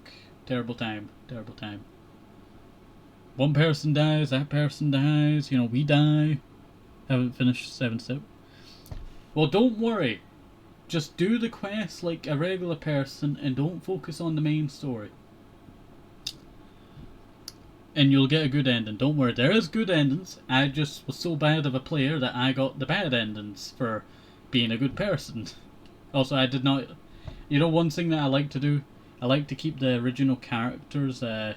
Terrible time. Terrible time. One person dies, that person dies, you know, we die. Haven't finished 7 step. Well, don't worry. Just do the quest like a regular person and don't focus on the main story. And you'll get a good ending. Don't worry, there is good endings. I just was so bad of a player that I got the bad endings for being a good person. Also, I did not... You know, one thing that I like to do? I like to keep the original characters... I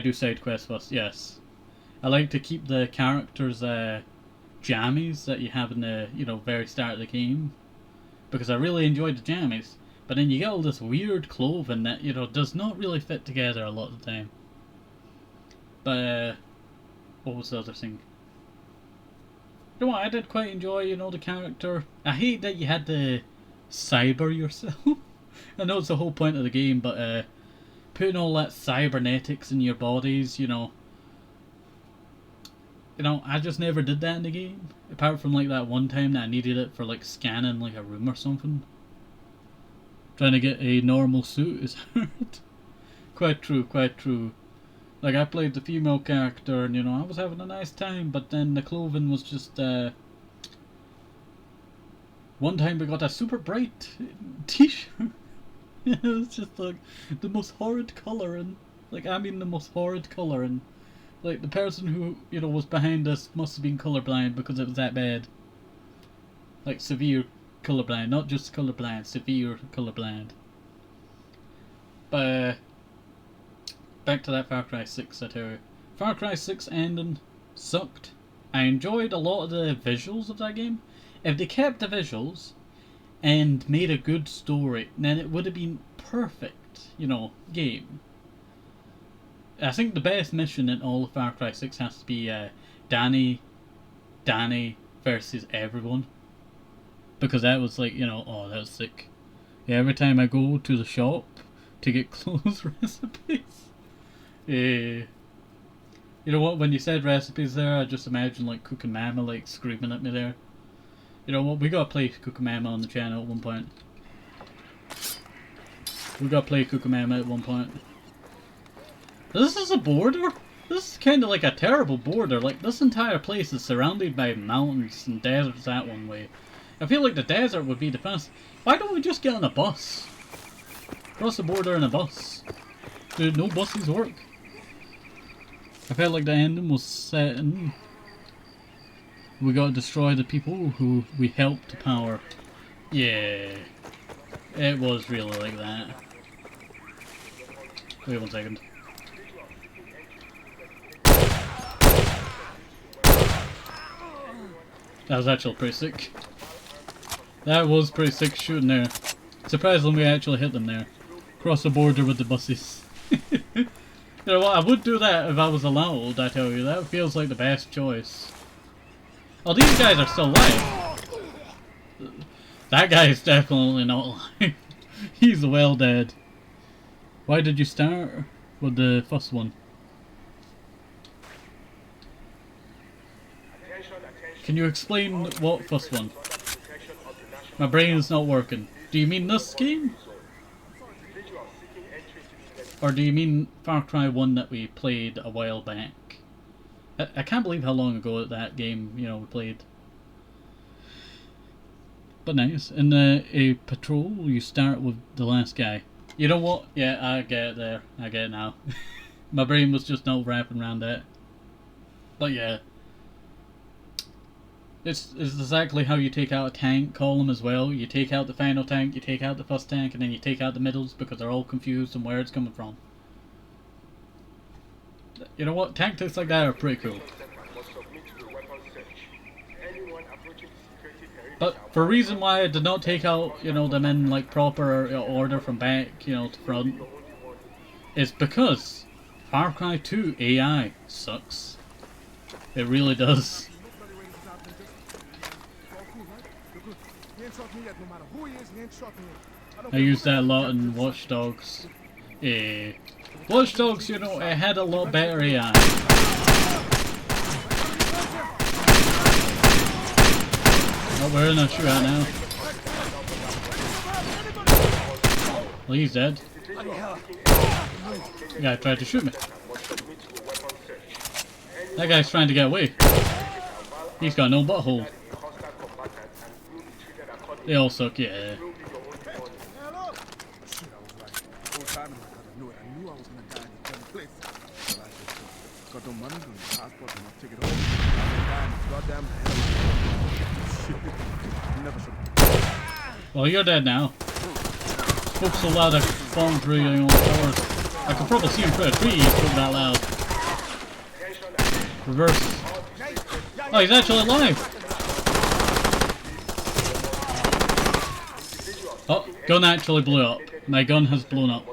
do side quests first, yes. I like to keep the characters... jammies that you have in the, you know, very start of the game. Because I really enjoyed the jammies. But then you get all this weird clothing that, you know, does not really fit together a lot of the time. But, what was the other thing? You know what, I did quite enjoy, you know, the character. I hate that you had to cyber yourself. I know it's the whole point of the game, but putting all that cybernetics in your bodies, you know, I just never did that in the game. Apart from like that one time that I needed it for like scanning like a room or something. Trying to get a normal suit is hard. Quite true, quite true. Like I played the female character and you know, I was having a nice time, but then the clothing was just one time we got a super bright t-shirt. It was just like the most horrid colouring. Like I mean the most horrid colouring. Like the person who, you know, was behind us must have been colourblind because it was that bad. Like severe colourblind, not just colourblind, severe colourblind. But back to that Far Cry 6, I tell you. Far Cry 6 ending sucked. I enjoyed a lot of the visuals of that game. If they kept the visuals and made a good story, then it would have been perfect, you know, game. I think the best mission in all of Far Cry 6 has to be Danny versus everyone. Because that was like, you know, oh, that was sick. Yeah, every time I go to the shop to get clothes recipes. You know what, when you said recipes there, I just imagine like Cooking Mama like screaming at me there. You know what, we gotta play Cooking Mama on the channel at one point. We gotta play Cooking Mama at one point. This is a border? This is kind of like a terrible border. Like, this entire place is surrounded by mountains and deserts that one way. I feel like the desert would be the best. Why don't we just get on a bus? Cross the border in a bus. Dude, no buses work. I felt like the ending was set in. We gotta destroy the people who we helped to power. Yeah. It was really like that. Wait 1 second. That was actually pretty sick. That was pretty sick shooting there. Surprisingly we actually hit them there. Cross the border with the buses. You know what, I would do that if I was allowed, I tell you. That feels like the best choice. Oh, these guys are still alive. That guy is definitely not alive. He's well dead. Why did you start with the first one? Can you explain what first one? My brain is not working. Do you mean this game? Or do you mean Far Cry 1 that we played a while back? I can't believe how long ago that game, you know, we played. But nice. In a patrol, you start with the last guy. You know what? Yeah, I get it there. I get it now. My brain was just not wrapping around that. But yeah. It's exactly how you take out a tank column as well. You take out the final tank, you take out the first tank, and then you take out the middles because they're all confused on where it's coming from. You know what? Tactics like that are pretty cool. But for a reason why I did not take out, you know, them in like proper order from back, you know, to front, is because Far Cry 2 AI sucks. It really does. I used that a lot in Watch Dogs. Watch Dogs, you know, it had a lot better AI. Oh, we're in a shootout now. Well, he's dead. The guy tried to shoot me. That guy's trying to get away. He's got no butthole. They all suck, yeah. Well, you're dead now. Spoke so loud I could fall through your own towers. I could probably see him through a tree, he spoke that loud. Reverse. Oh, he's actually alive! Oh, gun actually blew up. My gun has blown up.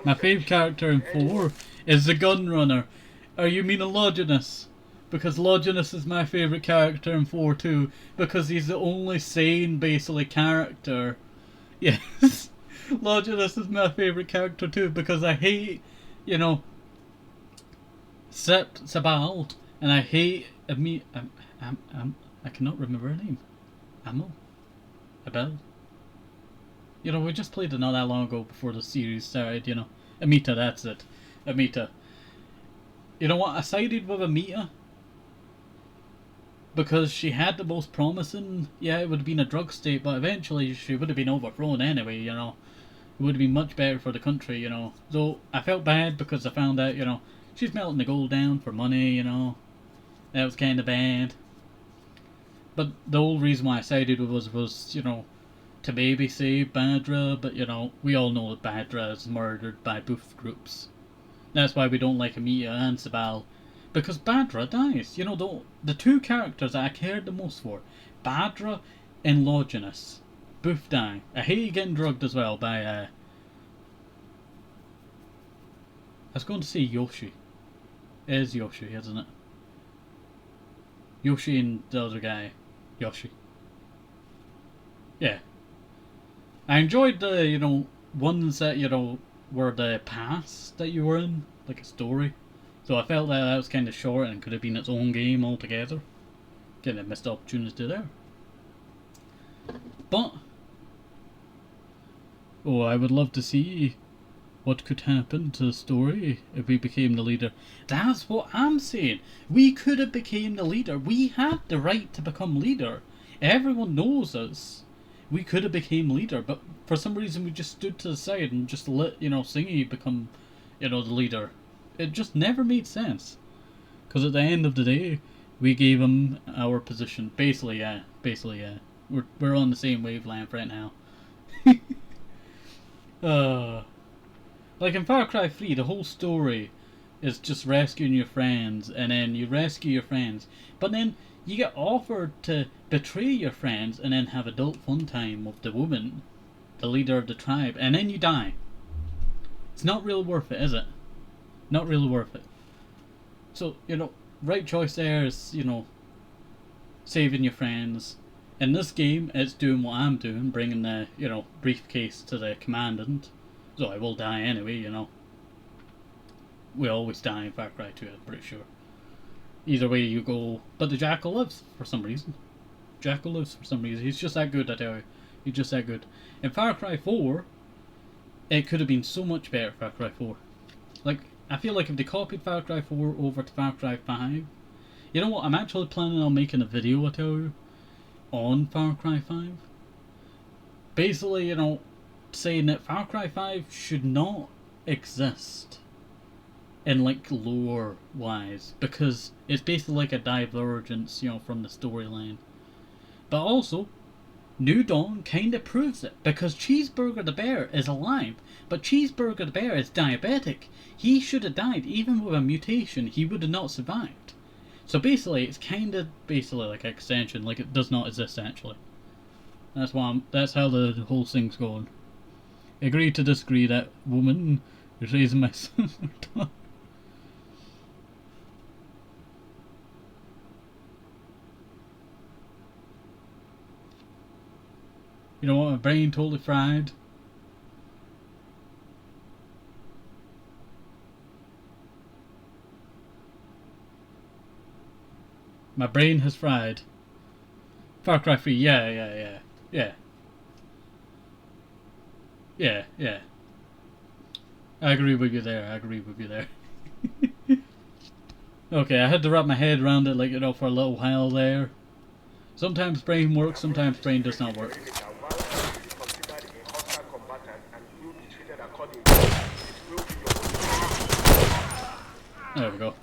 My favourite character in 4 is the gun runner. Are you meaning Longinus? Because Longinus is my favourite character in 4 too. Because he's the only sane, basically, character. Yes. Longinus is my favourite character too. Because I hate, you know, Sabal. And I hate I cannot remember her name. Abel. You know, we just played it not that long ago before the series started, you know. Amita, that's it. Amita. You know what, I sided with Amita because she had the most promising. Yeah, it would have been a drug state, but eventually she would have been overthrown anyway, you know. It would have been much better for the country, you know. Though I felt bad because I found out, you know, she's melting the gold down for money, you know. That was kind of bad. But the whole reason why I sided with was, you know, to maybe save Badra, but you know, we all know that Badra is murdered by both groups. That's why we don't like Amita and Sabal. Because Badra dies. You know, the two characters that I cared the most for, Badra and Longinus, both die. I hate getting drugged as well by, I was going to say Yoshi. It is Yoshi, isn't it? Yoshi and the other guy. Yoshi. Yeah. I enjoyed the, you know, ones that, you know, were the past that you were in, like a story. So I felt that was kind of short and could have been its own game altogether. Getting a missed opportunity there. But, oh, I would love to see what could happen to the story if we became the leader. That's what I'm saying. We could have became the leader. We had the right to become leader. Everyone knows us. We could have became leader, but for some reason we just stood to the side and just let, you know, Singy become, you know, the leader. It just never made sense. Because at the end of the day, we gave him our position. Basically, yeah. Basically, yeah. We're on the same wavelength right now. Like in Far Cry 3, the whole story is just rescuing your friends, and then you rescue your friends. But then you get offered to betray your friends and then have adult fun time with the woman, the leader of the tribe, and then you die. It's not really worth it, is it? Not really worth it. So, you know, right choice there is, you know, saving your friends. In this game, it's doing what I'm doing, bringing the, you know, briefcase to the commandant. So I will die anyway, you know. We always die in Far Cry 2, I'm pretty sure. Either way you go. But the Jackal lives, for some reason. Jackal lives for some reason. He's just that good, I tell you. He's just that good. In Far Cry 4, it could have been so much better, Far Cry 4. Like, I feel like if they copied Far Cry 4 over to Far Cry 5... You know what, I'm actually planning on making a video, I tell you, on Far Cry 5. Basically, you know, saying that Far Cry 5 should not exist in, like, lore-wise, because it's basically like a divergence, you know, from the storyline. But also, New Dawn kinda proves it, because Cheeseburger the Bear is alive, but Cheeseburger the Bear is diabetic. He should have died. Even with a mutation, he would have not survived. So basically, it's kinda basically like an extension, like it does not exist actually. That's why that's how the whole thing's going. Agree to disagree, that woman is raising my son. You know what, my brain totally fried. My brain has fried. Far Cry 3, yeah. I agree with you there, Okay, I had to wrap my head around it, like, you know, for a little while there. Sometimes brain works, sometimes brain does not work. There we go.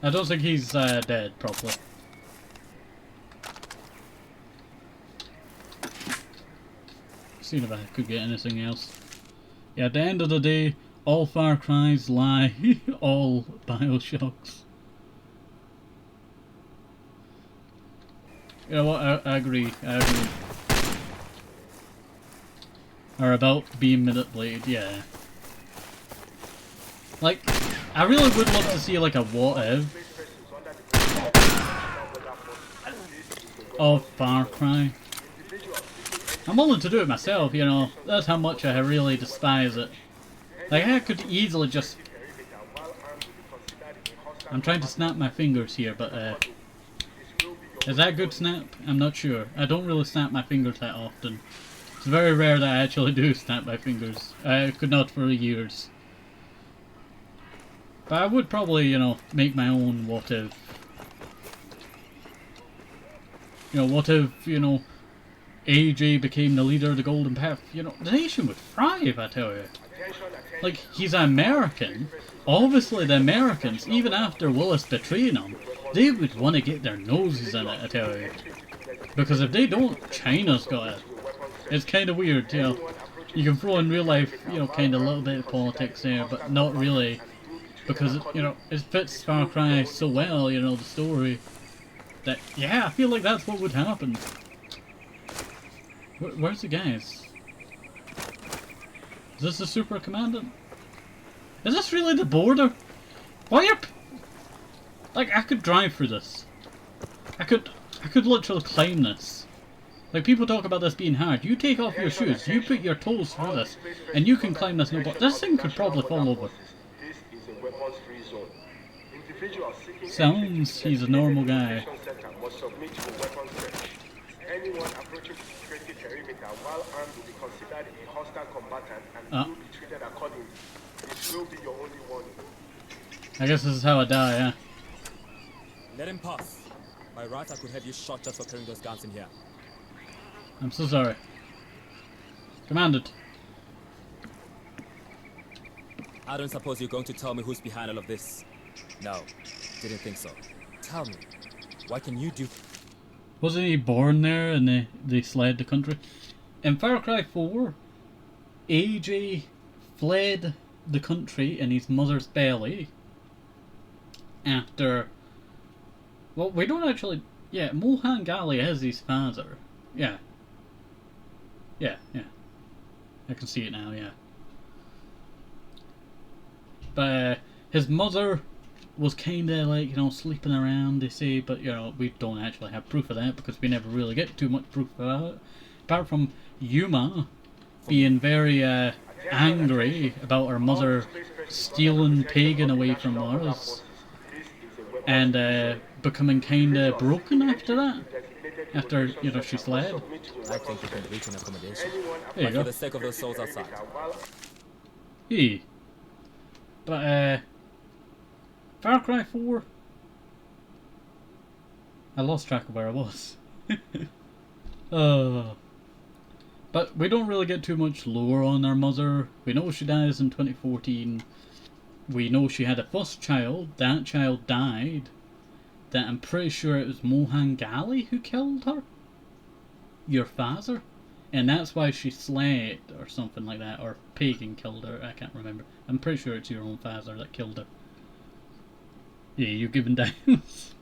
I don't think he's dead properly. Seeing if I could get anything else. Yeah, at the end of the day, all Far Cries lie, all Bioshocks. You know what, I agree. Or about being manipulated, yeah. Like, I really would love to see like a what if of Far Cry. I'm willing to do it myself, you know. That's how much I really despise it. Like, I could easily just... I'm trying to snap my fingers here, but is that a good snap? I'm not sure. I don't really snap my fingers that often. It's very rare that I actually do snap my fingers. I could not for years. But I would probably, you know, make my own what if. You know, what if, you know, AJ became the leader of the Golden Path? You know, the nation would thrive, I tell you. Like, he's American. Obviously, the Americans, even after Willis betraying them, they would want to get their noses in it, I tell you. Because if they don't, China's got it. It's kind of weird, you know. You can throw in real life, you know, kind of a little bit of politics there, but not really. Because, you know, it fits Far Cry so well, you know, the story. That, yeah, I feel like that's what would happen. Where's the guys? Is this the Super Commandant? Is this really the border? Why are... Like, I could drive through this. I could literally climb this. Like, people talk about this being hard. You take off your shoes, you put your toes through this, and you can climb this no problem. This thing could probably fall over. Sounds he's a normal guy. Anyone approaching the security perimeter while armed will be considered a hostile combatant and will be treated accordingly. It will be your only warning. I guess this is how I die, yeah. Let him pass. By right, I could have you shot just for carrying those guns in here. I'm so sorry. Commanded. I don't suppose you're going to tell me who's behind all of this. No, didn't think so. Tell me, what can you do? Wasn't he born there and they fled the country? In Far Cry 4, AJ fled the country in his mother's belly after... Well, we don't actually... Yeah, Mohan Gali is his father. Yeah. Yeah. I can see it now, yeah. But his mother was kinda like, you know, sleeping around, they say, but you know, we don't actually have proof of that because we never really get too much proof of that. Apart from Yuma being very angry about her mother stealing pagan away from us and becoming kinda broken after that. After, you know, she fled. I think we can reach an accommodation. There you But go. for the sake of those souls outside, Hey. But, Far Cry 4? I lost track of where I was. But we don't really get too much lore on our mother. We know she dies in 2014. We know she had a first child. That child died. That I'm pretty sure it was Mohan Gali who killed her. Your father. And that's why she slid or something like that. Or pagan killed her. I can't remember. I'm pretty sure it's your own father that killed her. Yeah, you're giving downs.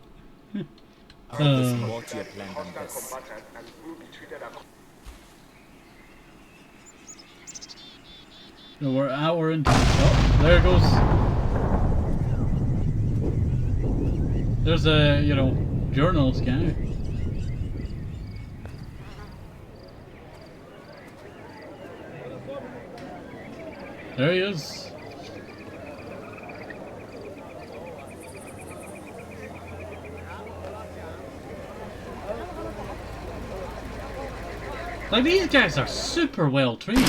I hope there's more to your plan than this. So we're an hour into the shop. There it goes. There's a, you know, journalist guy. There he is. Like, these guys are super well trained.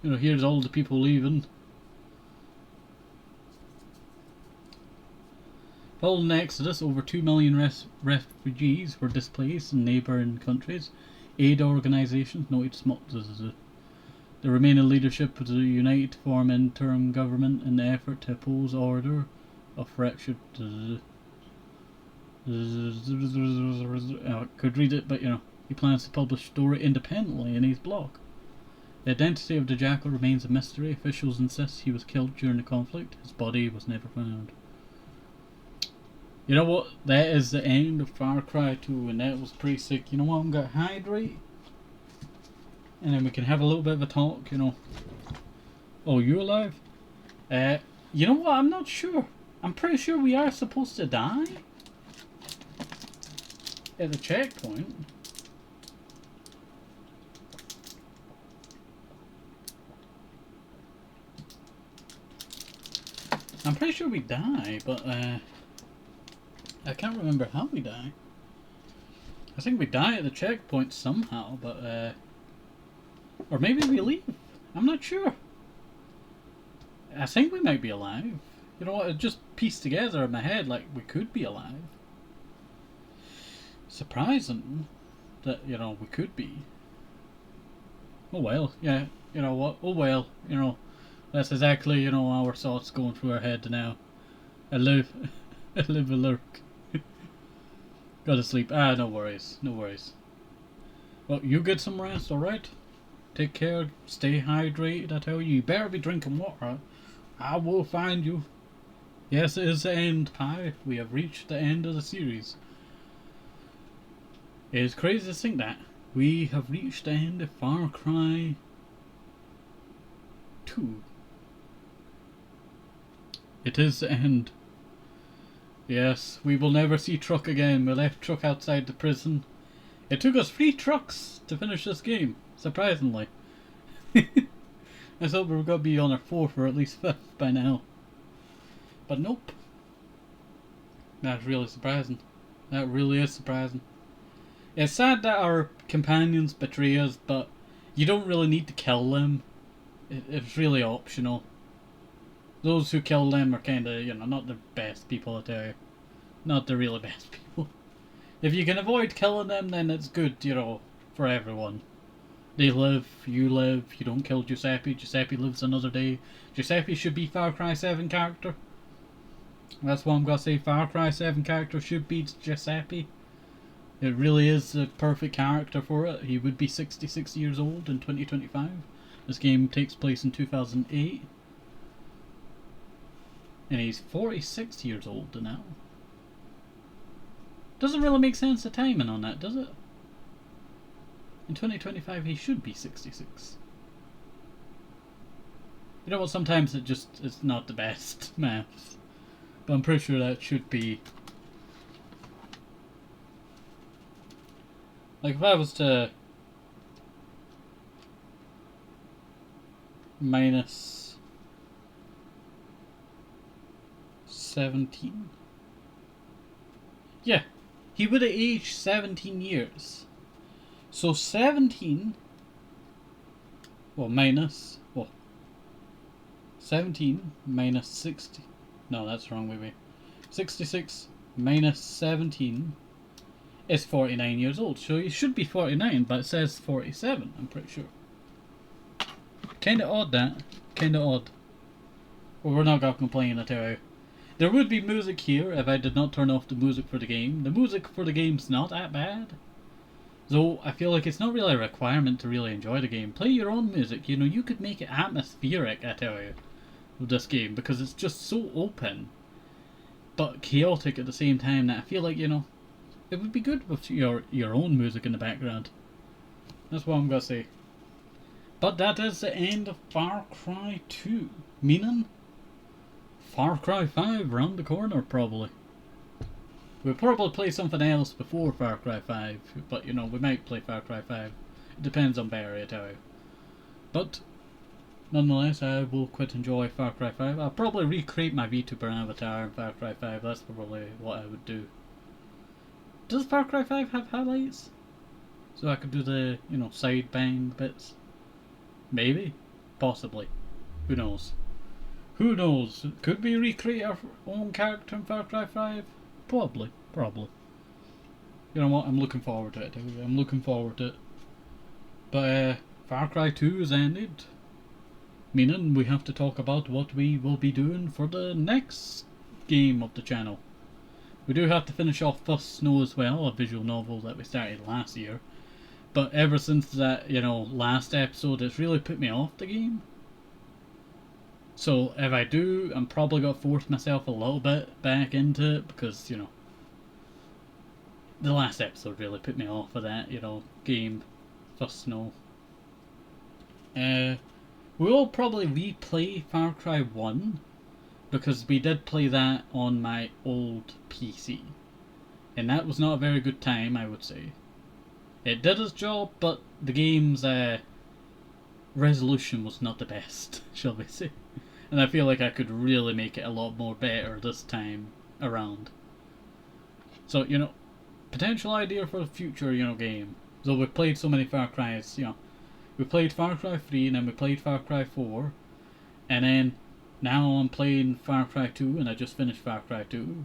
You know, here's all the people leaving. Following the exodus, over 2 million refugees were displaced in neighbouring countries. Aid organisations noted the remaining leadership was united to form interim government in the effort to oppose order of fractured. I could read it, but you know, he plans to publish story independently in his blog. The identity of the Jackal remains a mystery. Officials insist he was killed during the conflict. His body was never found. You know what? That is the end of Far Cry 2, and that was pretty sick. You know what? I'm gonna hydrate, and then we can have a little bit of a talk. You know. Oh, you alive? You know what? I'm not sure. I'm pretty sure we are supposed to die at the checkpoint. I'm pretty sure we die, but I can't remember how we die. I think we die at the checkpoint somehow, but or maybe we leave. I'm not sure. I think we might be alive. You know what? It just pieced together in my head like we could be alive. Surprising that, you know, we could be. Oh well, yeah. You know what? Oh well, you know. That's exactly, you know, our thoughts going through our head now. I live a lurk. Go to sleep. Ah, no worries. No worries. Well, you get some rest, alright? Take care. Stay hydrated, I tell you. You better be drinking water. I will find you. Yes, it is the end. Hi, we have reached the end of the series. It is crazy to think that. We have reached the end of Far Cry 2. It is the end. Yes, we will never see Truck again. We left Truck outside the prison. It took us 3 trucks to finish this game, surprisingly. I thought we were going to be on our 4th or at least 5th by now. But nope. That's really surprising. That really is surprising. It's sad that our companions betray us, but you don't really need to kill them. It's really optional. Those who kill them are kinda, you know, not the best people, I tell you. Not the really best people. If you can avoid killing them, then it's good, you know, for everyone. They live, you don't kill Giuseppe, Giuseppe lives another day. Giuseppe should be Far Cry 7 character. That's what I'm gonna say, Far Cry 7 character should be Giuseppe. It really is the perfect character for it. He would be 66 years old in 2025. This game takes place in 2008. And he's 46 years old now. Doesn't really make sense the timing on that, does it? In 2025 he should be 66. You know what, sometimes it's not the best maths. But I'm pretty sure that should be... Like if I was to... minus 17. Yeah, he would have aged 17 years. So 17, well, minus, well, 17 minus 60. No, that's wrong, maybe. 66 minus 17 is 49 years old. So he should be 49, but it says 47, I'm pretty sure. Kinda odd, that. Kinda odd. Well, we're not gonna complain, I tell you. There would be music here if I did not turn off the music for the game. The music for the game's not that bad. So I feel like it's not really a requirement to really enjoy the game. Play your own music, you know, you could make it atmospheric, I tell you, with this game, because it's just so open, but chaotic at the same time, that I feel like, you know, it would be good with your own music in the background. That's what I'm gonna say. But that is the end of Far Cry 2, meaning Far Cry 5 round the corner, probably. We'll probably play something else before Far Cry 5, but you know, we might play Far Cry 5. It depends on Barry, I tell you. But, nonetheless, I will quite enjoy Far Cry 5. I'll probably recreate my VTuber avatar in Far Cry 5, that's probably what I would do. Does Far Cry 5 have highlights? So I could do the, you know, side bang bits? Maybe? Possibly. Who knows? Who knows? Could we recreate our own character in Far Cry 5? Probably. Probably. You know what? I'm looking forward to it. I'm looking forward to it. But Far Cry 2 is ended. Meaning we have to talk about what we will be doing for the next game of the channel. We do have to finish off First Snow as well, a visual novel that we started last year. But ever since that, you know, last episode, it's really put me off the game. So if I do, I'm probably going to force myself a little bit back into it, because, you know, the last episode really put me off of that, you know, game, First Snow. We'll probably replay Far Cry 1, because we did play that on my old PC. And that was not a very good time, I would say. It did its job, but the game's resolution was not the best, shall we say. And I feel like I could really make it a lot more better this time around. So, you know, potential idea for a future, you know, game. So we've played so many Far Cry's, you know. We played Far Cry 3, and then we played Far Cry 4. And then, now I'm playing Far Cry 2, and I just finished Far Cry 2.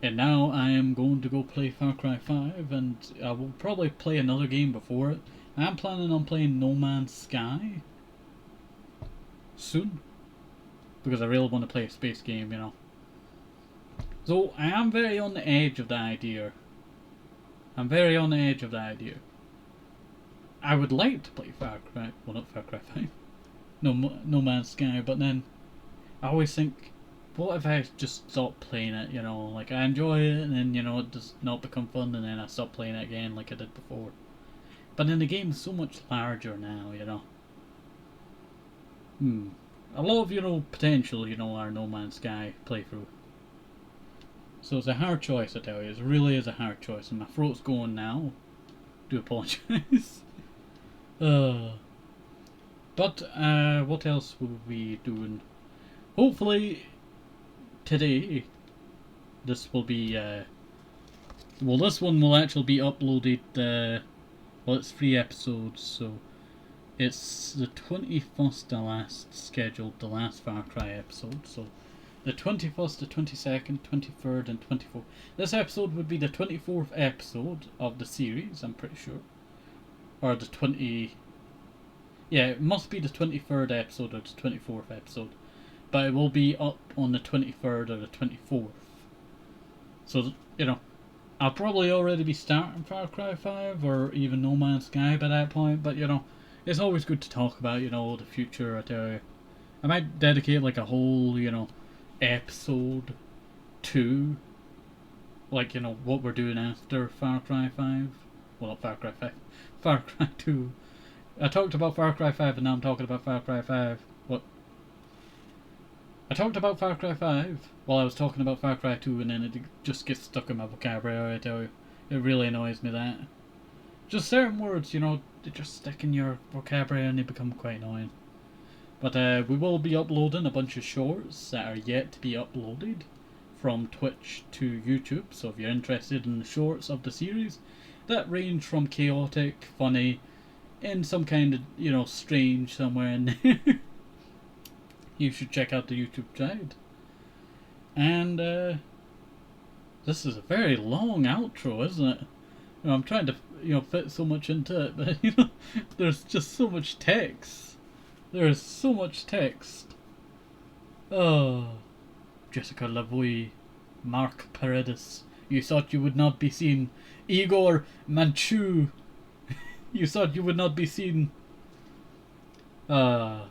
And now I am going to go play Far Cry 5, and I will probably play another game before it. I'm planning on playing No Man's Sky soon, because I really want to play a space game, you know. So I am very on the edge of the idea. I'm very on the edge of the idea. I would like to play Far Cry, well, not Far Cry 5, No Man's Sky, but then I always think, what if I just stop playing it, you know, like I enjoy it and then, you know, it does not become fun and then I stop playing it again like I did before. But then the game's so much larger now, you know. A lot of, you know, potential, you know, our No Man's Sky playthrough. So it's a hard choice, I tell you. It really is a hard choice, and my throat's going now. Do apologise. But what else will we be doing? Hopefully today this will be well, this one will actually be uploaded, well, it's 3 episodes, so it's the 21st, the last scheduled, the last Far Cry episode, so the 21st, the 22nd, 23rd and 24th. This episode would be the 24th episode of the series, I'm pretty sure. Or the 20... Yeah, it must be the 23rd episode or the 24th episode. But it will be up on the 23rd or the 24th. So, you know, I'll probably already be starting Far Cry 5 or even No Man's Sky by that point. But, you know, it's always good to talk about, you know, the future, I tell you. I might dedicate like a whole, you know, episode to, like, you know, what we're doing after Far Cry 5. Well, not Far Cry 5. Far Cry 2. I talked about Far Cry 5 and now I'm talking about Far Cry 5. What? I talked about Far Cry 5 while I was talking about Far Cry 2 and then it just gets stuck in my vocabulary, I tell you. It really annoys me that. Just certain words, you know, they just stick in your vocabulary and they become quite annoying. But we will be uploading a bunch of shorts that are yet to be uploaded from Twitch to YouTube. So if you're interested in the shorts of the series, that range from chaotic, funny, and some kind of, you know, strange somewhere in there. You should check out the YouTube side. And this is a very long outro, isn't it? You know, I'm trying to, you know, fit so much into it, but you know, there's just so much text. There's so much text. Oh, Jessica Lavoie, Mark Paredes. You thought you would not be seen. Igor Manchu. You thought you would not be seen. But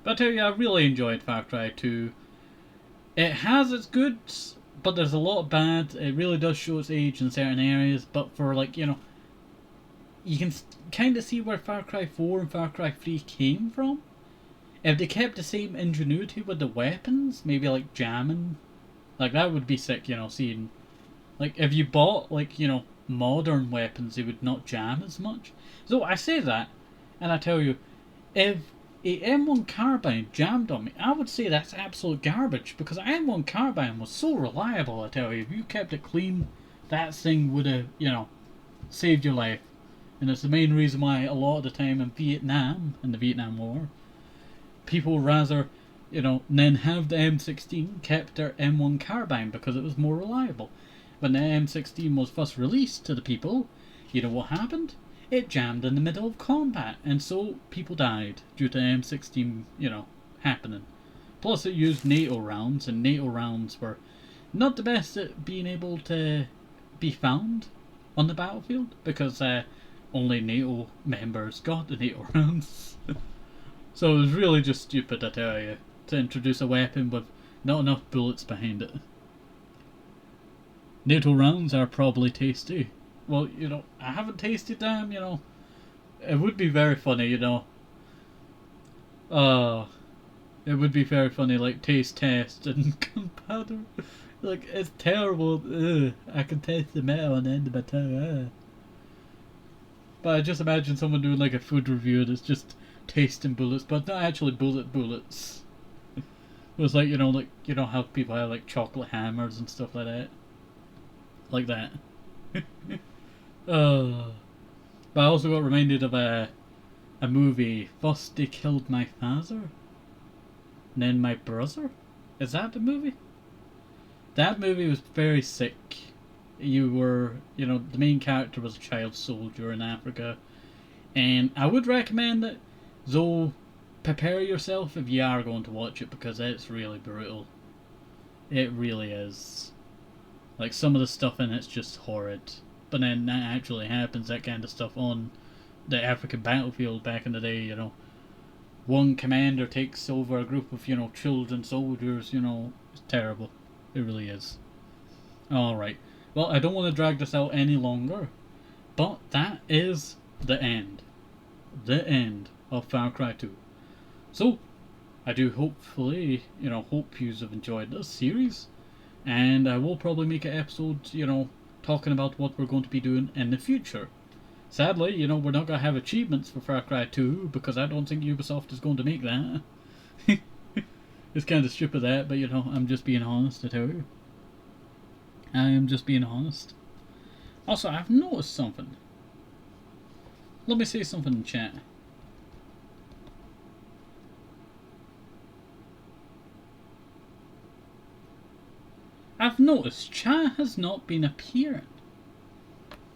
I tell you, I really enjoyed Far Cry 2. It has its goods, but there's a lot of bad. It really does show its age in certain areas, but for, like, you know, you can kind of see where Far Cry 4 and Far Cry 3 came from. If they kept the same ingenuity with the weapons, maybe like jamming, like that would be sick, you know, seeing, like if you bought, like, you know, modern weapons, they would not jam as much. So I say that, and I tell you, if a M1 carbine jammed on me, I would say that's absolute garbage, because an M1 carbine was so reliable, I tell you. If you kept it clean, that thing would have, you know, saved your life. And it's the main reason why a lot of the time in Vietnam, in the Vietnam War, people rather, you know, than have the M16 kept their M1 carbine because it was more reliable. When the M16 was first released to the people, you know what happened? It jammed in the middle of combat, and so people died due to M16, you know, happening. Plus it used NATO rounds, and NATO rounds were not the best at being able to be found on the battlefield, because only NATO members got the NATO rounds. So it was really just stupid, I tell you, to introduce a weapon with not enough bullets behind it. NATO rounds are probably tasty. Well, you know, I haven't tasted them, you know. It would be very funny, you know. It would be very funny, like, taste test and gunpowder. Like, it's terrible. Ugh, I can taste the metal on the end of my tongue. But I just imagine someone doing, like, a food review that's just tasting bullets, but not actually bullets. It was like, you know how people have, like, chocolate hammers and stuff like that. Like that. But I also got reminded of a movie. First they killed my father, then my brother. Is that the movie? That movie was very sick. You were, you know, the main character was a child soldier in Africa, and I would recommend it. Though, prepare yourself if you are going to watch it, because it's really brutal. It really is. Like, some of the stuff in it's just horrid. But then that actually happens, that kind of stuff on the African battlefield back in the day, you know. One commander takes over a group of, you know, children soldiers, you know. It's terrible. It really is. Alright. Well, I don't want to drag this out any longer. But that is the end. The end of Far Cry 2. So, I do hopefully, you know, hope you have enjoyed this series. And I will probably make an episode, you know, talking about what we're going to be doing in the future. Sadly, you know, we're not going to have achievements for Far Cry 2, because I don't think Ubisoft is going to make that. It's kind of stupid that, but you know, I'm just being honest, I tell you. I am just being honest. Also, I've noticed something. Let me say something in chat. I've noticed chat has not been appearing.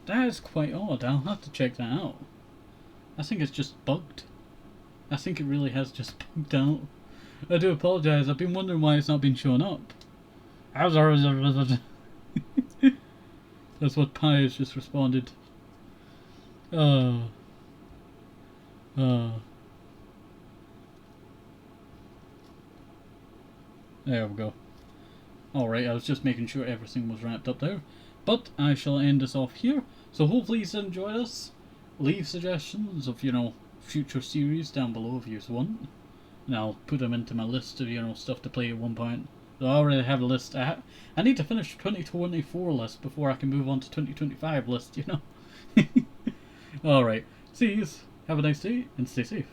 That is quite odd. I'll have to check that out. I think it's just bugged. I think it really has just bugged out. I do apologise. I've been wondering why it's not been showing up. That's what Pi has just responded. There we go. Alright, I was just making sure everything was wrapped up there. But I shall end this off here. So hopefully you enjoyed this. leave suggestions of, you know, future series down below if you want. And I'll put them into my list of, you know, stuff to play at one point. So I already have a list. I need to finish 2024 list before I can move on to 2025 list, you know. Alright, see yous, have a nice day, and stay safe.